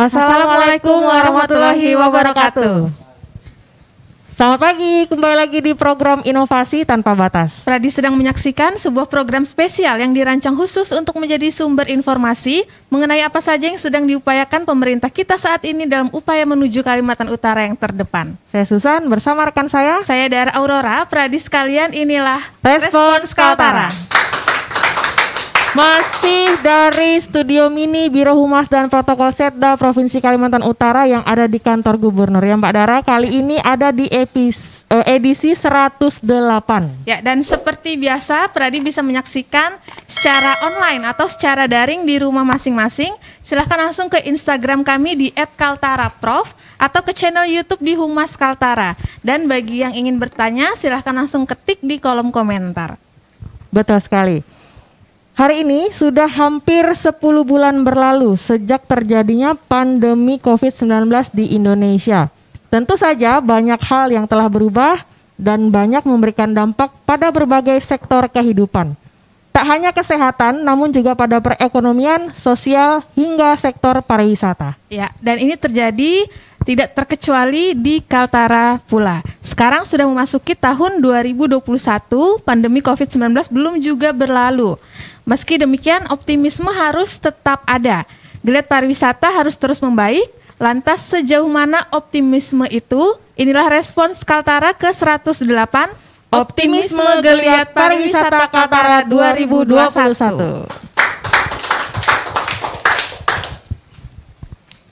Assalamualaikum warahmatullahi wabarakatuh. Selamat pagi, kembali lagi di program Inovasi Tanpa Batas. Pradi sedang menyaksikan sebuah program spesial yang dirancang khusus untuk menjadi sumber informasi mengenai apa saja yang sedang diupayakan pemerintah kita saat ini dalam upaya menuju Kalimantan Utara yang terdepan. Saya Susan bersama rekan saya Dara Aurora. Pradi sekalian, inilah Respons Kaltara. Masih dari Studio Mini Biro Humas dan Protokol Setda Provinsi Kalimantan Utara yang ada di kantor gubernur ya Mbak Dara. Kali ini ada di edisi 108. Ya, dan seperti biasa Pradi bisa menyaksikan secara online atau secara daring di rumah masing-masing. Silahkan langsung ke Instagram kami di @kaltaraprof atau ke channel YouTube di Humas Kaltara. Dan bagi yang ingin bertanya silahkan langsung ketik di kolom komentar. Betul sekali. Hari ini sudah hampir 10 bulan berlalu sejak terjadinya pandemi COVID-19 di Indonesia. Tentu saja banyak hal yang telah berubah dan banyak memberikan dampak pada berbagai sektor kehidupan. Tak hanya kesehatan, namun juga pada perekonomian, sosial, hingga sektor pariwisata. Ya, dan ini terjadi tidak terkecuali di Kaltara pula. Sekarang sudah memasuki tahun 2021, pandemi COVID-19 belum juga berlalu. Meski demikian, optimisme harus tetap ada. Geliat pariwisata harus terus membaik. Lantas sejauh mana optimisme itu? Inilah respons Kaltara ke 108, Optimisme Geliat Pariwisata Kaltara 2021.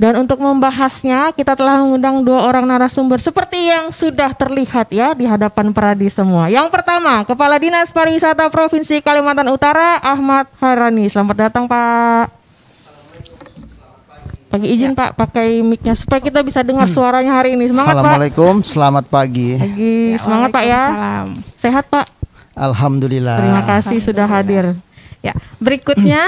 Dan untuk membahasnya, kita telah mengundang 2 orang narasumber seperti yang sudah terlihat ya di hadapan Pradi semua. Yang pertama, Kepala Dinas Pariwisata Provinsi Kalimantan Utara, Ahmad Hairani. Selamat datang, Pak. Pagi izin Pak, pakai mic-nya supaya kita bisa dengar suaranya hari ini. Semangat, Pak. Assalamualaikum, selamat pagi. Pagi, semangat Pak ya. Sehat, Pak? Alhamdulillah. Terima kasih sudah hadir. Ya, berikutnya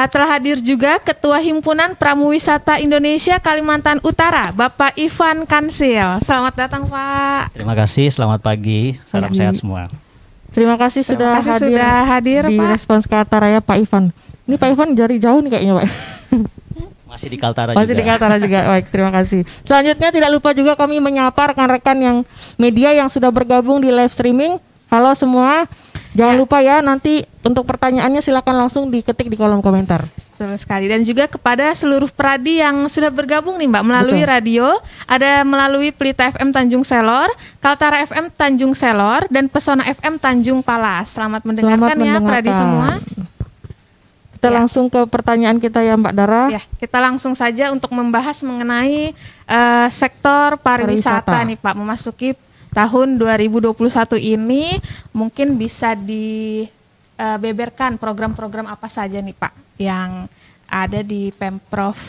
telah hadir juga Ketua Himpunan Pramuwisata Indonesia Kalimantan Utara, Bapak Ivan Kansil. Selamat datang, Pak. Terima kasih, selamat pagi, salam sehat semua. Terima kasih sudah hadir di Pak. Respons Kaltara ya Pak Ivan. Ini Pak Ivan jari jauh nih kayaknya Pak. Masih di Kaltara Masih juga. di Kaltara juga. Baik, terima kasih. Selanjutnya tidak lupa juga kami menyapa rekan-rekan yang media yang sudah bergabung di live streaming. Halo semua. Jangan lupa ya, nanti untuk pertanyaannya silakan langsung diketik di kolom komentar. Betul sekali. Dan juga kepada seluruh Pradi yang sudah bergabung nih Mbak melalui radio, ada melalui Pelita FM Tanjung Selor, Kaltara FM Tanjung Selor, dan Pesona FM Tanjung Palas. Selamat mendengarkan ya Pradi semua. Kita langsung ke pertanyaan kita ya Mbak Dara. Ya, kita langsung saja untuk membahas mengenai sektor pariwisata nih Pak, memasuki tahun 2021 ini mungkin bisa dibeberkan program-program apa saja nih Pak yang ada di Pemprov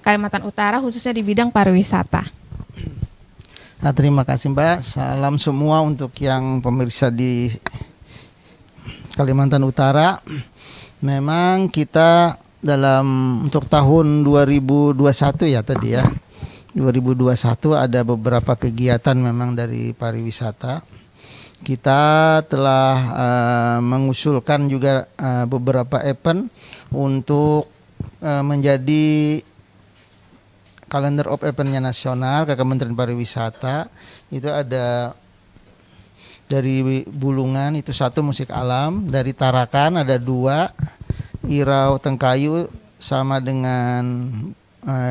Kalimantan Utara khususnya di bidang pariwisata. Nah, terima kasih Mbak. Salam semua untuk yang pemirsa di Kalimantan Utara. Memang kita untuk tahun 2021 ya tadi ya. 2021 ada beberapa kegiatan memang dari pariwisata. Kita telah mengusulkan juga beberapa event untuk menjadi kalender of eventnya nasional ke Kementerian Pariwisata. Itu ada dari Bulungan itu 1 musik alam, dari Tarakan ada 2, Irau Tengkayu sama dengan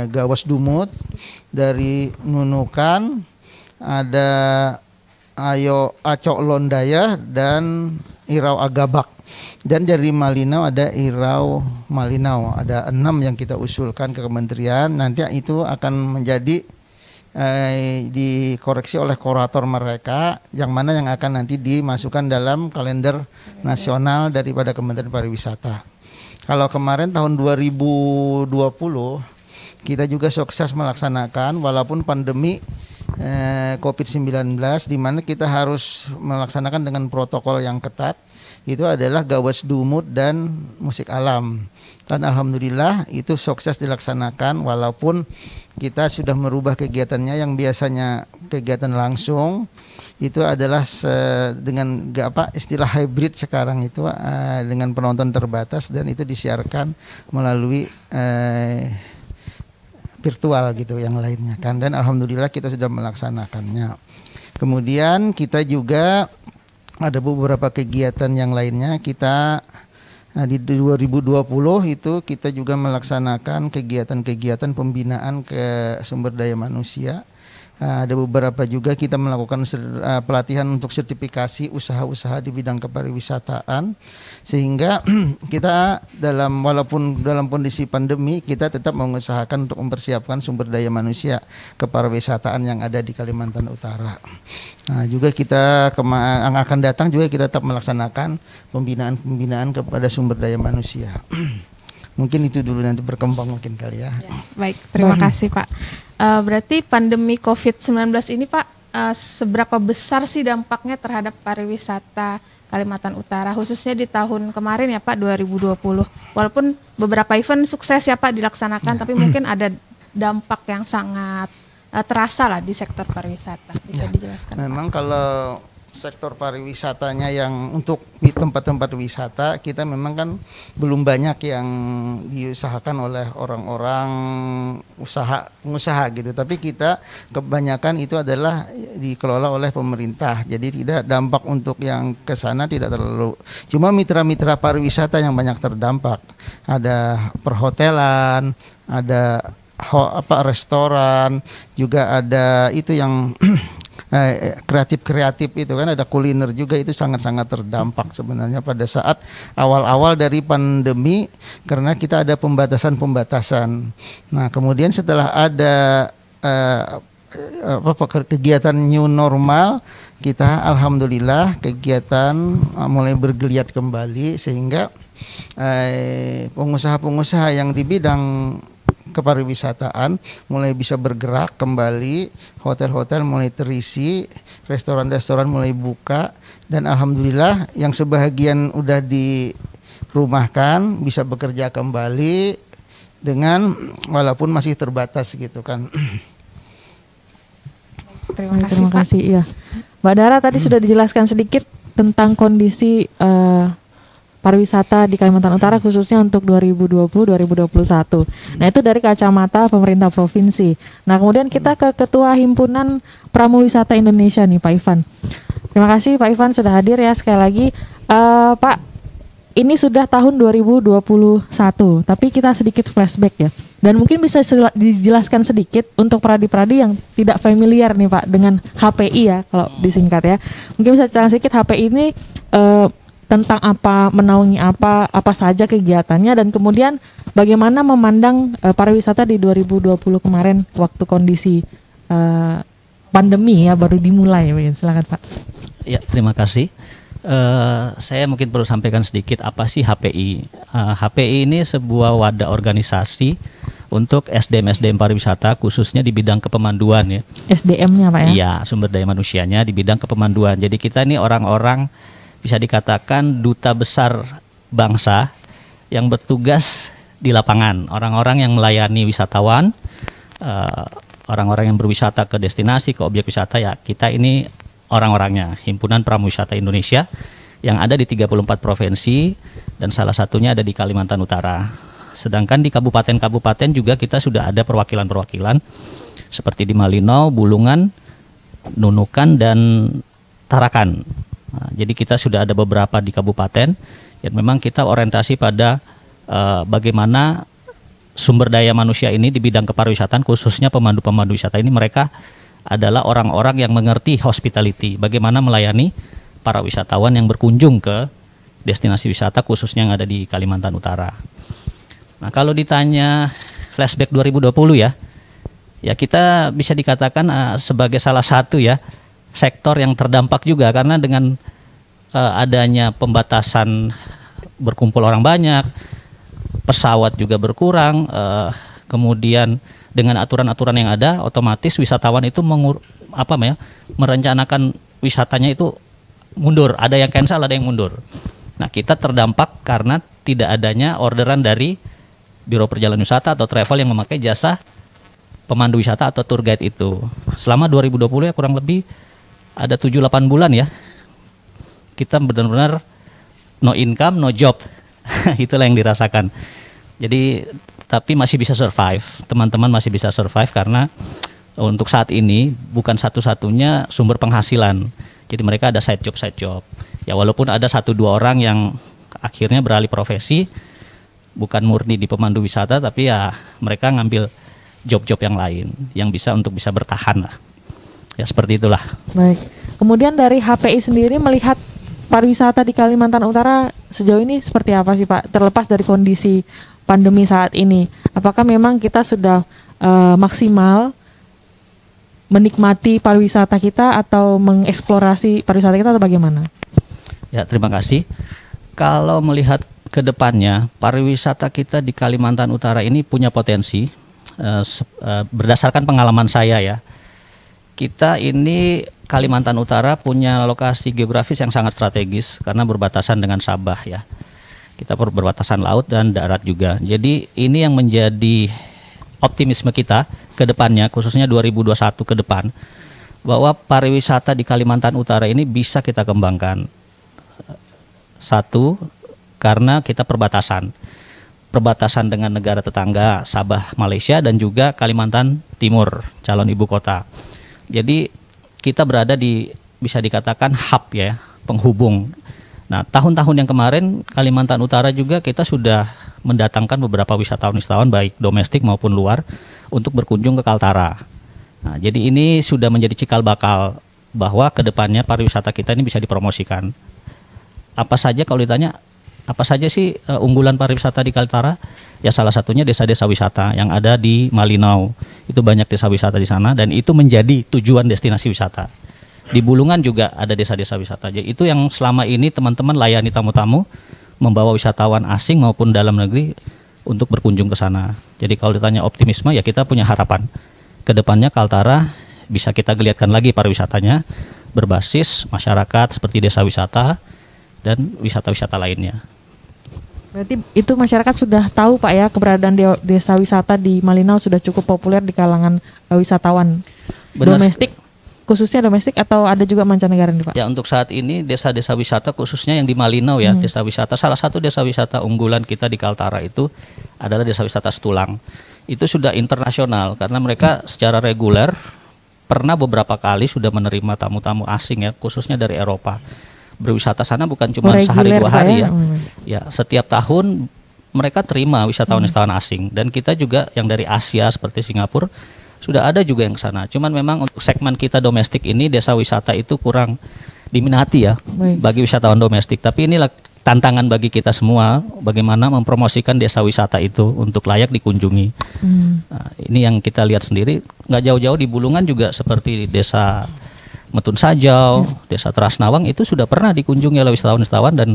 Gawas Dumut, dari Nunukan ada Acok Londaya dan Irau Agabak, dan dari Malinau ada Irau Malinau. Ada 6 yang kita usulkan ke kementerian. Nanti itu akan menjadi dikoreksi oleh kurator mereka, yang mana yang akan nanti dimasukkan dalam kalender nasional daripada Kementerian Pariwisata. Kalau kemarin tahun 2020 kita juga sukses melaksanakan walaupun pandemi COVID-19, di mana kita harus melaksanakan dengan protokol yang ketat. Itu adalah Gawas Dumut dan musik alam. Dan alhamdulillah itu sukses dilaksanakan walaupun kita sudah merubah kegiatannya yang biasanya kegiatan langsung itu adalah dengan istilah hybrid sekarang itu dengan penonton terbatas, dan itu disiarkan melalui virtual gitu yang lainnya kan, dan alhamdulillah kita sudah melaksanakannya. Kemudian kita juga ada beberapa kegiatan yang lainnya. Kita di 2020 itu kita juga melaksanakan kegiatan-kegiatan pembinaan ke sumber daya manusia. Ada beberapa juga kita melakukan pelatihan untuk sertifikasi usaha-usaha di bidang kepariwisataan, sehingga kita walaupun dalam kondisi pandemi kita tetap mengusahakan untuk mempersiapkan sumber daya manusia kepariwisataan yang ada di Kalimantan Utara. Nah, juga kita yang akan datang juga kita tetap melaksanakan pembinaan kepada sumber daya manusia. Mungkin itu dulu, nanti berkembang mungkin kali ya. Baik, terima kasih Pak. Berarti pandemi COVID-19 ini Pak, seberapa besar sih dampaknya terhadap pariwisata Kalimantan Utara, khususnya di tahun kemarin ya Pak, 2020. Walaupun beberapa event sukses ya Pak dilaksanakan, tapi mungkin ada dampak yang sangat terasa lah di sektor pariwisata. Bisa dijelaskan memang Pak? Kalau sektor pariwisatanya yang untuk di tempat-tempat wisata, kita memang kan belum banyak yang diusahakan oleh orang-orang pengusaha gitu. Tapi kita kebanyakan itu adalah dikelola oleh pemerintah. Jadi tidak dampak untuk yang ke sana tidak terlalu. Cuma mitra-mitra pariwisata yang banyak terdampak. Ada perhotelan, ada restoran, juga ada itu yang kreatif itu kan, ada kuliner juga, itu sangat-sangat terdampak sebenarnya pada saat awal-awal dari pandemi, karena kita ada pembatasan. Nah, kemudian setelah ada kegiatan new normal, kita alhamdulillah kegiatan mulai bergeliat kembali, sehingga pengusaha-pengusaha yang di bidang kepariwisataan mulai bisa bergerak kembali, hotel-hotel mulai terisi, restoran-restoran mulai buka, dan alhamdulillah yang sebahagian udah dirumahkan bisa bekerja kembali dengan walaupun masih terbatas gitu kan. Terima kasih. Iya, Mbak Dara tadi sudah dijelaskan sedikit tentang kondisi pariwisata di Kalimantan Utara khususnya untuk 2020-2021. Nah, itu dari kacamata pemerintah provinsi. Nah, kemudian kita ke Ketua Himpunan Pramuwisata Indonesia nih, Pak Ivan. Terima kasih Pak Ivan sudah hadir ya sekali lagi. Pak, ini sudah tahun 2021, tapi kita sedikit flashback ya. Dan mungkin bisa dijelaskan sedikit untuk pradi-pradi yang tidak familiar nih Pak dengan HPI ya, kalau disingkat ya. Mungkin bisa jelaskan sedikit HPI ini tentang apa, menaungi apa saja kegiatannya, dan kemudian bagaimana memandang pariwisata di 2020 kemarin waktu kondisi pandemi ya baru dimulai. Silakan Pak. Ya, terima kasih. Saya mungkin perlu sampaikan sedikit apa sih HPI. HPI ini sebuah wadah organisasi untuk SDM pariwisata, khususnya di bidang kepemanduan ya. SDM-nya Pak ya? Iya, sumber daya manusianya di bidang kepemanduan. Jadi kita ini orang-orang bisa dikatakan duta besar bangsa yang bertugas di lapangan, orang-orang yang melayani wisatawan, orang-orang yang berwisata ke destinasi, ke objek wisata ya. Kita ini orang-orangnya, Himpunan Pramuwisata Indonesia yang ada di 34 provinsi dan salah satunya ada di Kalimantan Utara. Sedangkan di kabupaten-kabupaten juga kita sudah ada perwakilan-perwakilan seperti di Malino, Bulungan, Nunukan, dan Tarakan. Nah, jadi kita sudah ada beberapa di kabupaten yang memang kita orientasi pada bagaimana sumber daya manusia ini di bidang kepariwisataan, khususnya pemandu-pemandu wisata ini, mereka adalah orang-orang yang mengerti hospitality, bagaimana melayani para wisatawan yang berkunjung ke destinasi wisata khususnya yang ada di Kalimantan Utara. Nah, kalau ditanya flashback 2020 ya kita bisa dikatakan sebagai salah satu ya sektor yang terdampak juga, karena dengan adanya pembatasan berkumpul orang banyak, pesawat juga berkurang, kemudian dengan aturan-aturan yang ada, otomatis wisatawan itu merencanakan wisatanya itu mundur, ada yang cancel, ada yang mundur. Nah, kita terdampak karena tidak adanya orderan dari Biro Perjalanan Wisata atau travel yang memakai jasa pemandu wisata atau tour guide itu. Selama 2020 ya kurang lebih ada 7-8 bulan ya, kita benar-benar no income, no job. Itulah yang dirasakan. Jadi tapi masih bisa survive. Teman-teman masih bisa survive karena untuk saat ini bukan satu-satunya sumber penghasilan. Jadi mereka ada side job. Ya walaupun ada 1-2 orang yang akhirnya beralih profesi, bukan murni di pemandu wisata, tapi ya mereka ngambil job-job yang lain yang bisa bertahan lah. Ya seperti itulah. Baik. Kemudian dari HPI sendiri melihat pariwisata di Kalimantan Utara sejauh ini seperti apa sih Pak? Terlepas dari kondisi pandemi saat ini, apakah memang kita sudah maksimal menikmati pariwisata kita atau mengeksplorasi pariwisata kita atau bagaimana? Ya, terima kasih. Kalau melihat ke depannya, pariwisata kita di Kalimantan Utara ini punya potensi. Berdasarkan pengalaman saya ya, kita ini Kalimantan Utara punya lokasi geografis yang sangat strategis karena berbatasan dengan Sabah ya. Kita berbatasan laut dan darat juga. Jadi ini yang menjadi optimisme kita ke depannya, khususnya 2021 ke depan, bahwa pariwisata di Kalimantan Utara ini bisa kita kembangkan. Satu, karena kita perbatasan dengan negara tetangga Sabah, Malaysia, dan juga Kalimantan Timur, calon ibu kota. Jadi kita berada di, bisa dikatakan hub ya, penghubung. Nah, tahun-tahun yang kemarin Kalimantan Utara juga kita sudah mendatangkan beberapa wisatawan baik domestik maupun luar untuk berkunjung ke Kaltara. Nah, jadi ini sudah menjadi cikal bakal bahwa kedepannya pariwisata kita ini bisa dipromosikan. Apa saja kalau ditanya, apa saja sih unggulan pariwisata di Kaltara? Ya salah satunya desa-desa wisata yang ada di Malinau. Itu banyak desa wisata di sana dan itu menjadi tujuan destinasi wisata. Di Bulungan juga ada desa-desa wisata. Jadi itu yang selama ini teman-teman layani tamu-tamu, membawa wisatawan asing maupun dalam negeri untuk berkunjung ke sana. Jadi kalau ditanya optimisme, ya kita punya harapan kedepannya Kaltara bisa kita geliatkan lagi pariwisatanya berbasis masyarakat seperti desa wisata dan wisata-wisata lainnya. Berarti itu masyarakat sudah tahu Pak ya, keberadaan desa wisata di Malinau sudah cukup populer di kalangan wisatawan. Benar. Domestik, khususnya domestik atau ada juga mancanegara nih Pak? Ya, untuk saat ini desa-desa wisata khususnya yang di Malinau ya, desa wisata, salah satu desa wisata unggulan kita di Kaltara itu adalah desa wisata Setulang. Itu sudah internasional karena mereka secara reguler pernah beberapa kali sudah menerima tamu-tamu asing ya, khususnya dari Eropa. Berwisata sana bukan cuma sehari 2 hari ya. Ya, setiap tahun mereka terima wisatawan-wisatawan asing, dan kita juga yang dari Asia seperti Singapura sudah ada juga yang ke sana. Cuman memang untuk segmen kita domestik ini desa wisata itu kurang diminati ya bagi wisatawan domestik. Tapi inilah tantangan bagi kita semua, bagaimana mempromosikan desa wisata itu untuk layak dikunjungi. Nah, ini yang kita lihat sendiri, nggak jauh-jauh di Bulungan juga seperti desa Metun Sajau, desa Trasnawang itu sudah pernah dikunjungi oleh wisatawan-wisatawan, dan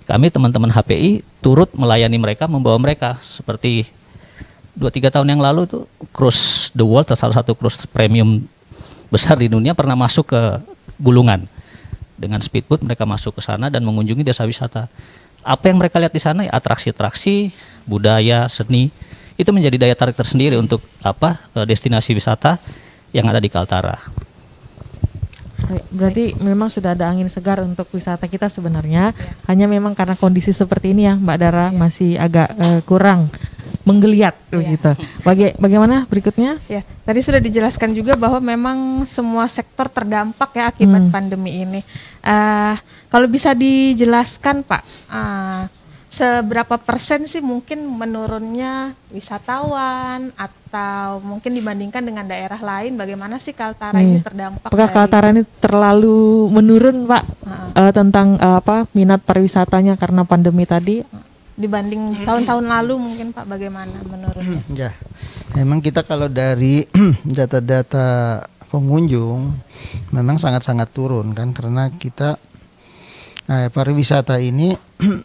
kami teman-teman HPI turut melayani mereka, membawa mereka seperti 2-3 tahun yang lalu tuh Cruise the World, salah satu cruise premium besar di dunia, pernah masuk ke Bulungan. Dengan speedboat mereka masuk ke sana dan mengunjungi desa wisata. Apa yang mereka lihat di sana ya, atraksi-atraksi, budaya, seni, itu menjadi daya tarik tersendiri untuk destinasi wisata yang ada di Kaltara. Berarti memang sudah ada angin segar untuk wisata kita sebenarnya. Hanya memang karena kondisi seperti ini ya Mbak Dara masih agak kurang menggeliat begitu. Bagaimana berikutnya? Ya, tadi sudah dijelaskan juga bahwa memang semua sektor terdampak ya akibat pandemi ini. Kalau bisa dijelaskan Pak, seberapa persen sih mungkin menurunnya wisatawan atau mungkin dibandingkan dengan daerah lain, bagaimana sih Kaltara ini terdampak? Apakah Kaltara ini terlalu menurun Pak tentang minat pariwisatanya karena pandemi tadi? Dibanding tahun-tahun lalu mungkin Pak, bagaimana menurunnya? Ya, memang kita kalau dari data-data pengunjung memang sangat-sangat turun kan, karena kita pariwisata ini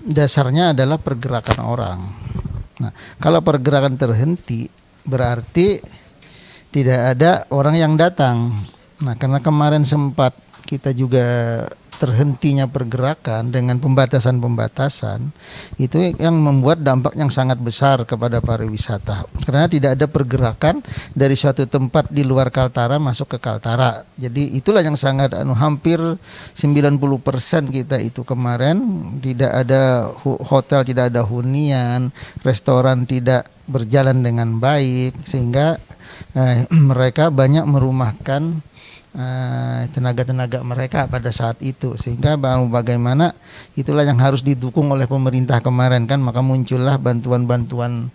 dasarnya adalah pergerakan orang. Nah, kalau pergerakan terhenti berarti tidak ada orang yang datang. Nah, karena kemarin sempat kita juga terhentinya pergerakan dengan pembatasan-pembatasan, itu yang membuat dampak yang sangat besar kepada pariwisata. Karena tidak ada pergerakan dari suatu tempat di luar Kaltara masuk ke Kaltara. Jadi itulah yang sangat hampir 90% kita itu kemarin tidak ada hotel, tidak ada hunian, restoran tidak berjalan dengan baik sehingga mereka banyak merumahkan tenaga-tenaga mereka pada saat itu, sehingga bagaimana itulah yang harus didukung oleh pemerintah kemarin kan, maka muncullah bantuan-bantuan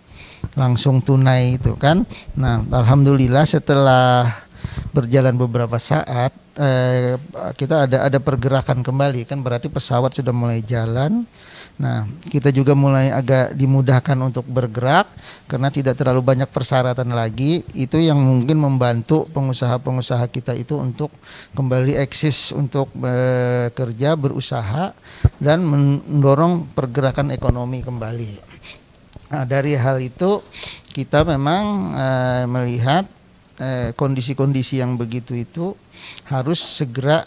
langsung tunai itu kan. Nah, alhamdulillah setelah berjalan beberapa saat kita ada pergerakan kembali kan, berarti pesawat sudah mulai jalan. Nah, kita juga mulai agak dimudahkan untuk bergerak karena tidak terlalu banyak persyaratan lagi. Itu yang mungkin membantu pengusaha-pengusaha kita itu untuk kembali eksis untuk bekerja, berusaha dan mendorong pergerakan ekonomi kembali. Nah, dari hal itu kita memang melihat kondisi-kondisi yang begitu itu harus segera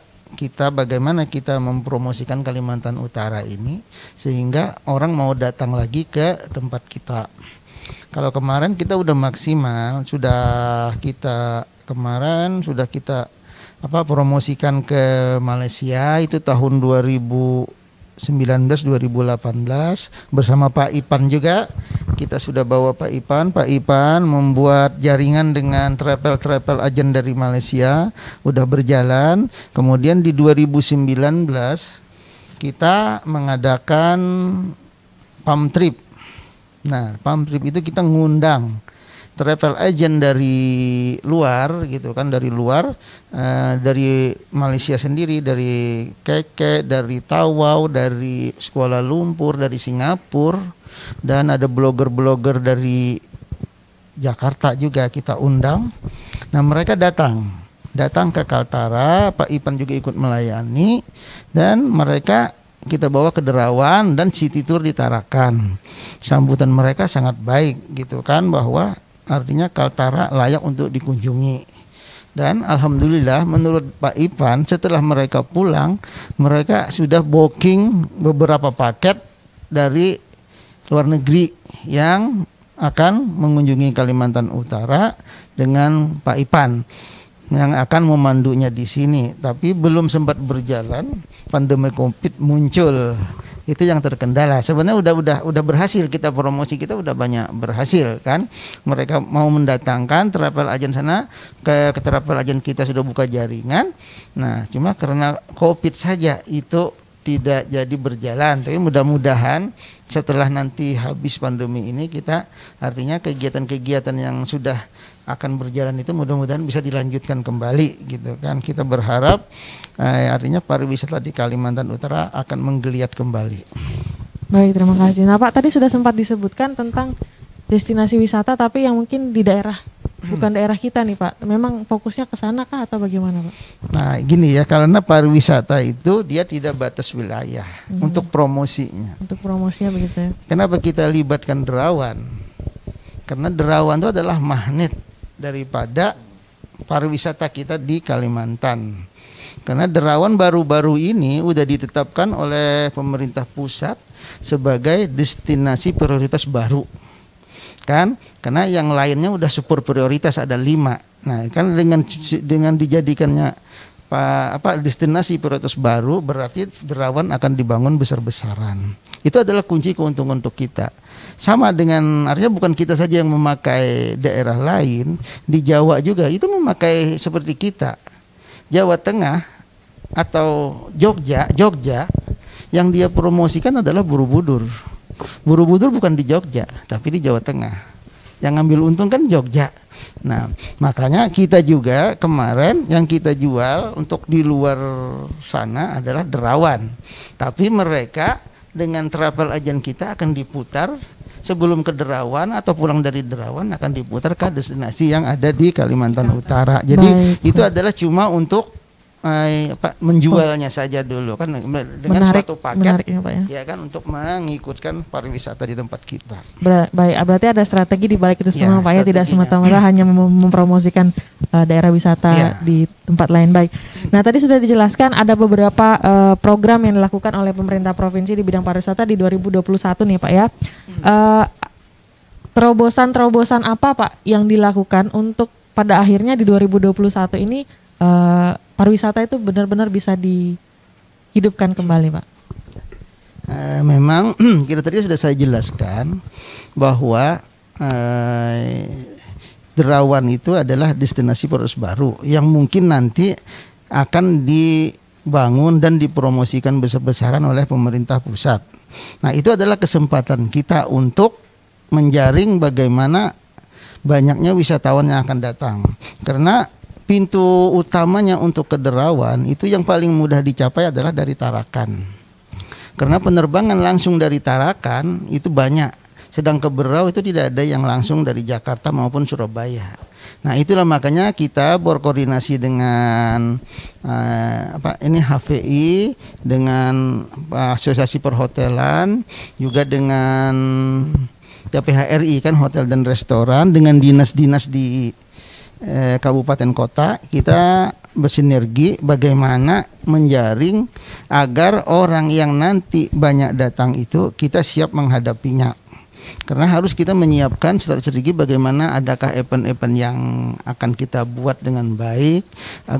bagaimana kita mempromosikan Kalimantan Utara ini sehingga orang mau datang lagi ke tempat kita. Kalau kemarin kita udah maksimal, sudah kita promosikan ke Malaysia itu tahun 2018 bersama Pak Ipan juga. Kita sudah bawa Pak Ipan membuat jaringan dengan travel agent dari Malaysia, udah berjalan. Kemudian di 2019 kita mengadakan Palm Trip. Nah, Palm Trip itu kita ngundang travel agent dari luar gitu kan, dari Malaysia sendiri, dari Keke, dari Tawau, dari Kuala Lumpur, dari Singapura, dan ada blogger-blogger dari Jakarta juga kita undang. Nah, mereka datang ke Kaltara, Pak Ipan juga ikut melayani, dan mereka kita bawa ke Derawan dan city tour di Tarakan. Sambutan mereka sangat baik gitu kan, bahwa artinya Kaltara layak untuk dikunjungi. Dan alhamdulillah menurut Pak Ipan setelah mereka pulang, mereka sudah booking beberapa paket dari luar negeri yang akan mengunjungi Kalimantan Utara dengan Pak Ipan yang akan memandunya di sini. Tapi belum sempat berjalan, pandemi Covid muncul. Itu yang terkendala. Sebenarnya udah berhasil, kita promosi kita udah banyak berhasil kan. Mereka mau mendatangkan travel agent sana, ke travel agent kita sudah buka jaringan. Nah, cuma karena Covid saja itu tidak jadi berjalan. Tapi mudah-mudahan setelah nanti habis pandemi ini kita artinya kegiatan-kegiatan yang sudah akan berjalan itu mudah-mudahan bisa dilanjutkan kembali gitu kan. Kita berharap artinya pariwisata di Kalimantan Utara akan menggeliat kembali. Baik, terima kasih. Nah Pak, tadi sudah sempat disebutkan tentang destinasi wisata tapi yang mungkin di daerah bukan daerah kita nih Pak. Memang fokusnya ke sana kah atau bagaimana Pak? Nah gini ya, karena pariwisata itu dia tidak batas wilayah untuk promosinya. Untuk promosinya begitu ya. Kenapa kita libatkan Derawan? Karena Derawan itu adalah magnet daripada pariwisata kita di Kalimantan. Karena Derawan baru-baru ini udah ditetapkan oleh pemerintah pusat sebagai destinasi prioritas baru. Kan? Karena yang lainnya udah super prioritas ada 5. Nah, kan dengan dijadikannya destinasi prioritas baru berarti Derawan akan dibangun besar-besaran. Itu adalah kunci keuntungan untuk kita. Sama dengan artinya bukan kita saja yang memakai daerah lain, di Jawa juga itu memakai seperti kita. Jawa Tengah atau Jogja yang dia promosikan adalah Borobudur. Borobudur bukan di Jogja, tapi di Jawa Tengah. Yang ngambil untung kan Jogja. Nah, makanya kita juga kemarin yang kita jual untuk di luar sana adalah Derawan. Tapi mereka dengan travel agent kita akan diputar sebelum ke Derawan atau pulang dari Derawan akan diputar ke destinasi yang ada di Kalimantan Utara. Jadi itu adalah cuma untuk menjualnya saja dulu kan dengan suatu paket ya, Pak, ya kan untuk mengikutkan pariwisata di tempat kita. Baik, berarti ada strategi di balik itu semua Pak ya, tidak semata-mata hanya mempromosikan daerah wisata di tempat lain. Baik. Nah, tadi sudah dijelaskan ada beberapa program yang dilakukan oleh pemerintah provinsi di bidang pariwisata di 2021 nih Pak ya. Terobosan-terobosan apa Pak yang dilakukan untuk pada akhirnya di 2021 ini pariwisata itu benar-benar bisa dihidupkan kembali Pak? Memang kita tadi sudah saya jelaskan bahwa Derawan itu adalah destinasi prioritas baru yang mungkin nanti akan dibangun dan dipromosikan besar-besaran oleh pemerintah pusat. Nah, itu adalah kesempatan kita untuk menjaring bagaimana banyaknya wisatawan yang akan datang. Karena pintu utamanya untuk ke Derawan itu yang paling mudah dicapai adalah dari Tarakan. Karena penerbangan langsung dari Tarakan itu banyak. Sedang ke Berau itu tidak ada yang langsung dari Jakarta maupun Surabaya. Nah, itulah makanya kita berkoordinasi dengan HVI, dengan Asosiasi Perhotelan, juga dengan PHRI kan Hotel dan Restoran, dengan dinas-dinas di kabupaten kota. Kita bersinergi bagaimana menjaring agar orang yang nanti banyak datang itu kita siap menghadapinya. Karena harus kita menyiapkan strategi bagaimana adakah event-event yang akan kita buat dengan baik,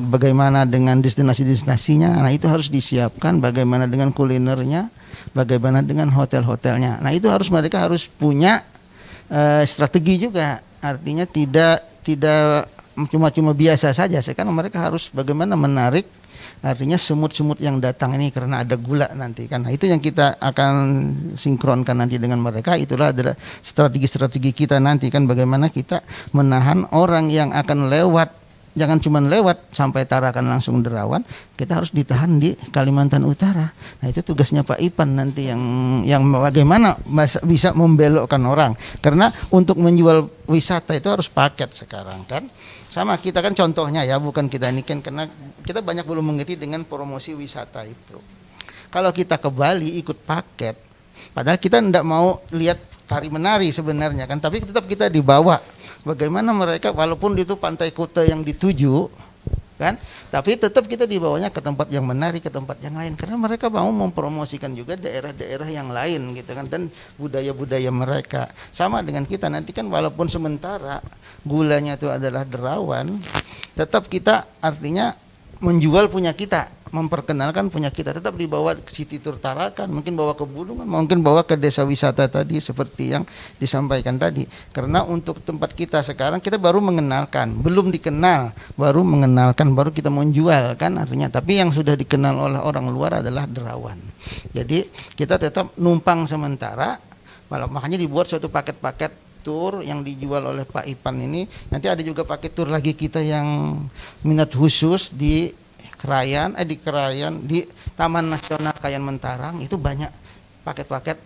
bagaimana dengan destinasi-destinasinya. Nah, itu harus disiapkan, bagaimana dengan kulinernya, bagaimana dengan hotel-hotelnya. Nah, itu mereka harus punya strategi juga. Artinya tidak cuma biasa saja. Sekarang mereka harus bagaimana menarik, artinya semut-semut yang datang ini karena ada gula nanti kan. Nah, itu yang kita akan sinkronkan nanti dengan mereka. Itulah adalah strategi-strategi kita nanti kan, bagaimana kita menahan orang yang akan lewat. Jangan cuma lewat sampai Tarakan langsung Derawan, kita harus ditahan di Kalimantan Utara. Nah, itu tugasnya Pak Ipan nanti yang bagaimana bisa membelokkan orang. Karena untuk menjual wisata itu harus paket sekarang kan. Sama kita kan contohnya ya, bukan kita ini kan, karena kita banyak belum mengerti dengan promosi wisata itu. Kalau kita ke Bali ikut paket, padahal kita tidak mau lihat tari menari sebenarnya kan, tapi tetap kita dibawa. Bagaimana mereka walaupun itu pantai Kuta yang dituju kan, tapi tetap kita dibawanya ke tempat yang menarik, ke tempat yang lain, karena mereka mau mempromosikan juga daerah-daerah yang lain gitu kan, dan budaya-budaya mereka. Sama dengan kita nanti kan, walaupun sementara gulanya itu adalah Derawan, tetap kita artinya menjual punya kita, memperkenalkan punya kita, tetap dibawa ke City Tour Tarakan, mungkin bawa ke Bulungan, mungkin bawa ke desa wisata tadi seperti yang disampaikan tadi. Karena untuk tempat kita sekarang kita baru mengenalkan, belum dikenal, baru mengenalkan, baru kita menjual kan artinya. Tapi yang sudah dikenal oleh orang luar adalah Derawan. Jadi kita tetap numpang sementara, makanya dibuat suatu paket-paket tour yang dijual oleh Pak Ipan ini. Nanti ada juga paket tour lagi kita yang minat khusus di Krayan, di Taman Nasional Kayan Mentarang. Itu banyak paket-paket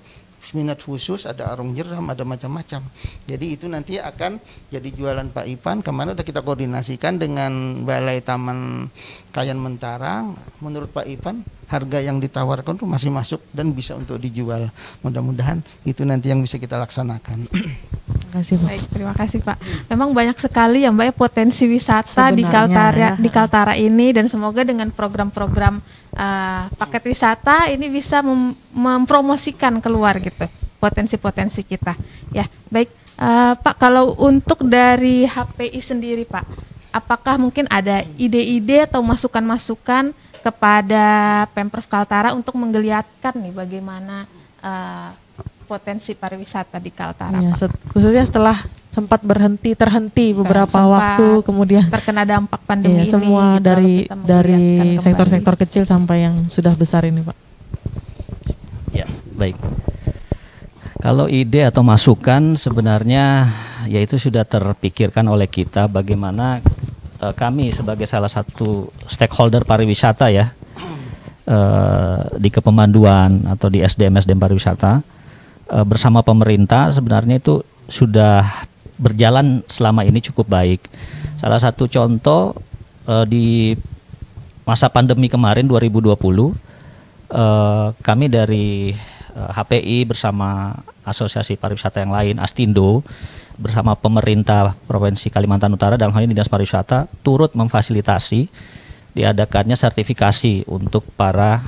minat khusus, ada arung jeram, ada macam-macam. Jadi itu nanti akan jadi jualan Pak Ipan. Kemana udah kita koordinasikan dengan Balai Taman Kayan Mentarang. Menurut Pak Ipan harga yang ditawarkan itu masih masuk dan bisa untuk dijual. Mudah-mudahan itu nanti yang bisa kita laksanakan. Baik, terima kasih Pak. Memang banyak sekali ya Mbak ya potensi wisata di Kaltara ini, dan semoga dengan program-program paket wisata ini bisa mempromosikan keluar gitu potensi-potensi kita. Ya, baik Pak, kalau untuk dari HPI sendiri Pak, apakah mungkin ada ide-ide atau masukan-masukan kepada Pemprov Kaltara untuk menggeliatkan nih bagaimana potensi pariwisata di Kaltara, ya, Pak? Khususnya setelah sempat terhenti beberapa waktu, kemudian terkena dampak pandemi ini. Semua gitu, dari sektor-sektor kecil sampai yang sudah besar ini, Pak. Ya, baik. Kalau ide atau masukan sebenarnya yaitu sudah terpikirkan oleh kita bagaimana kami sebagai salah satu stakeholder pariwisata ya di kepemanduan atau di SDM pariwisata bersama pemerintah sebenarnya itu sudah berjalan selama ini cukup baik. Salah satu contoh di masa pandemi kemarin 2020 kami dari HPI bersama asosiasi pariwisata yang lain, Astindo, bersama pemerintah Provinsi Kalimantan Utara dalam hal ini Dinas Pariwisata turut memfasilitasi diadakannya sertifikasi untuk para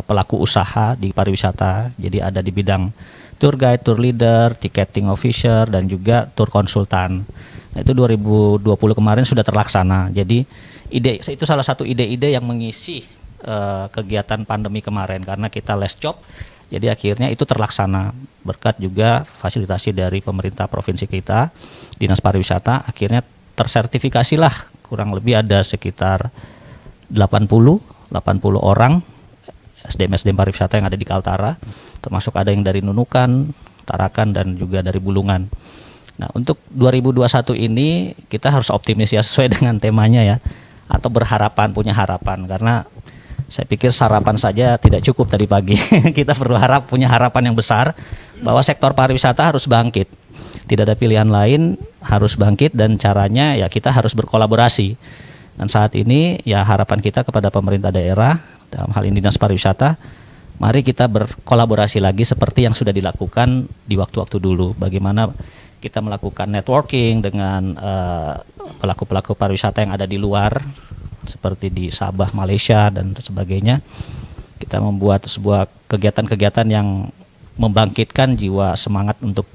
pelaku usaha di pariwisata. Jadi ada di bidang tour guide, tour leader, ticketing officer, dan juga tour konsultan. Nah, itu 2020 kemarin sudah terlaksana. Jadi itu salah satu ide-ide yang mengisi kegiatan pandemi kemarin karena kita less job. Jadi akhirnya itu terlaksana berkat juga fasilitasi dari pemerintah provinsi kita, Dinas Pariwisata, akhirnya tersertifikasilah kurang lebih ada sekitar 80 orang SDM pariwisata yang ada di Kaltara, termasuk ada yang dari Nunukan, Tarakan, dan juga dari Bulungan. Nah, untuk 2021 ini kita harus optimis ya, sesuai dengan temanya ya, atau berharapan, punya harapan, karena saya pikir sarapan saja tidak cukup tadi pagi. Kita perlu punya harapan yang besar bahwa sektor pariwisata harus bangkit. Tidak ada pilihan lain, harus bangkit, dan caranya ya kita harus berkolaborasi. Dan saat ini ya harapan kita kepada pemerintah daerah, dalam hal ini Dinas Pariwisata, mari kita berkolaborasi lagi seperti yang sudah dilakukan di waktu-waktu dulu. Bagaimana kita melakukan networking dengan pelaku-pelaku pariwisata yang ada di luar, seperti di Sabah, Malaysia, dan sebagainya. Kita membuat sebuah kegiatan-kegiatan yang membangkitkan jiwa semangat untuk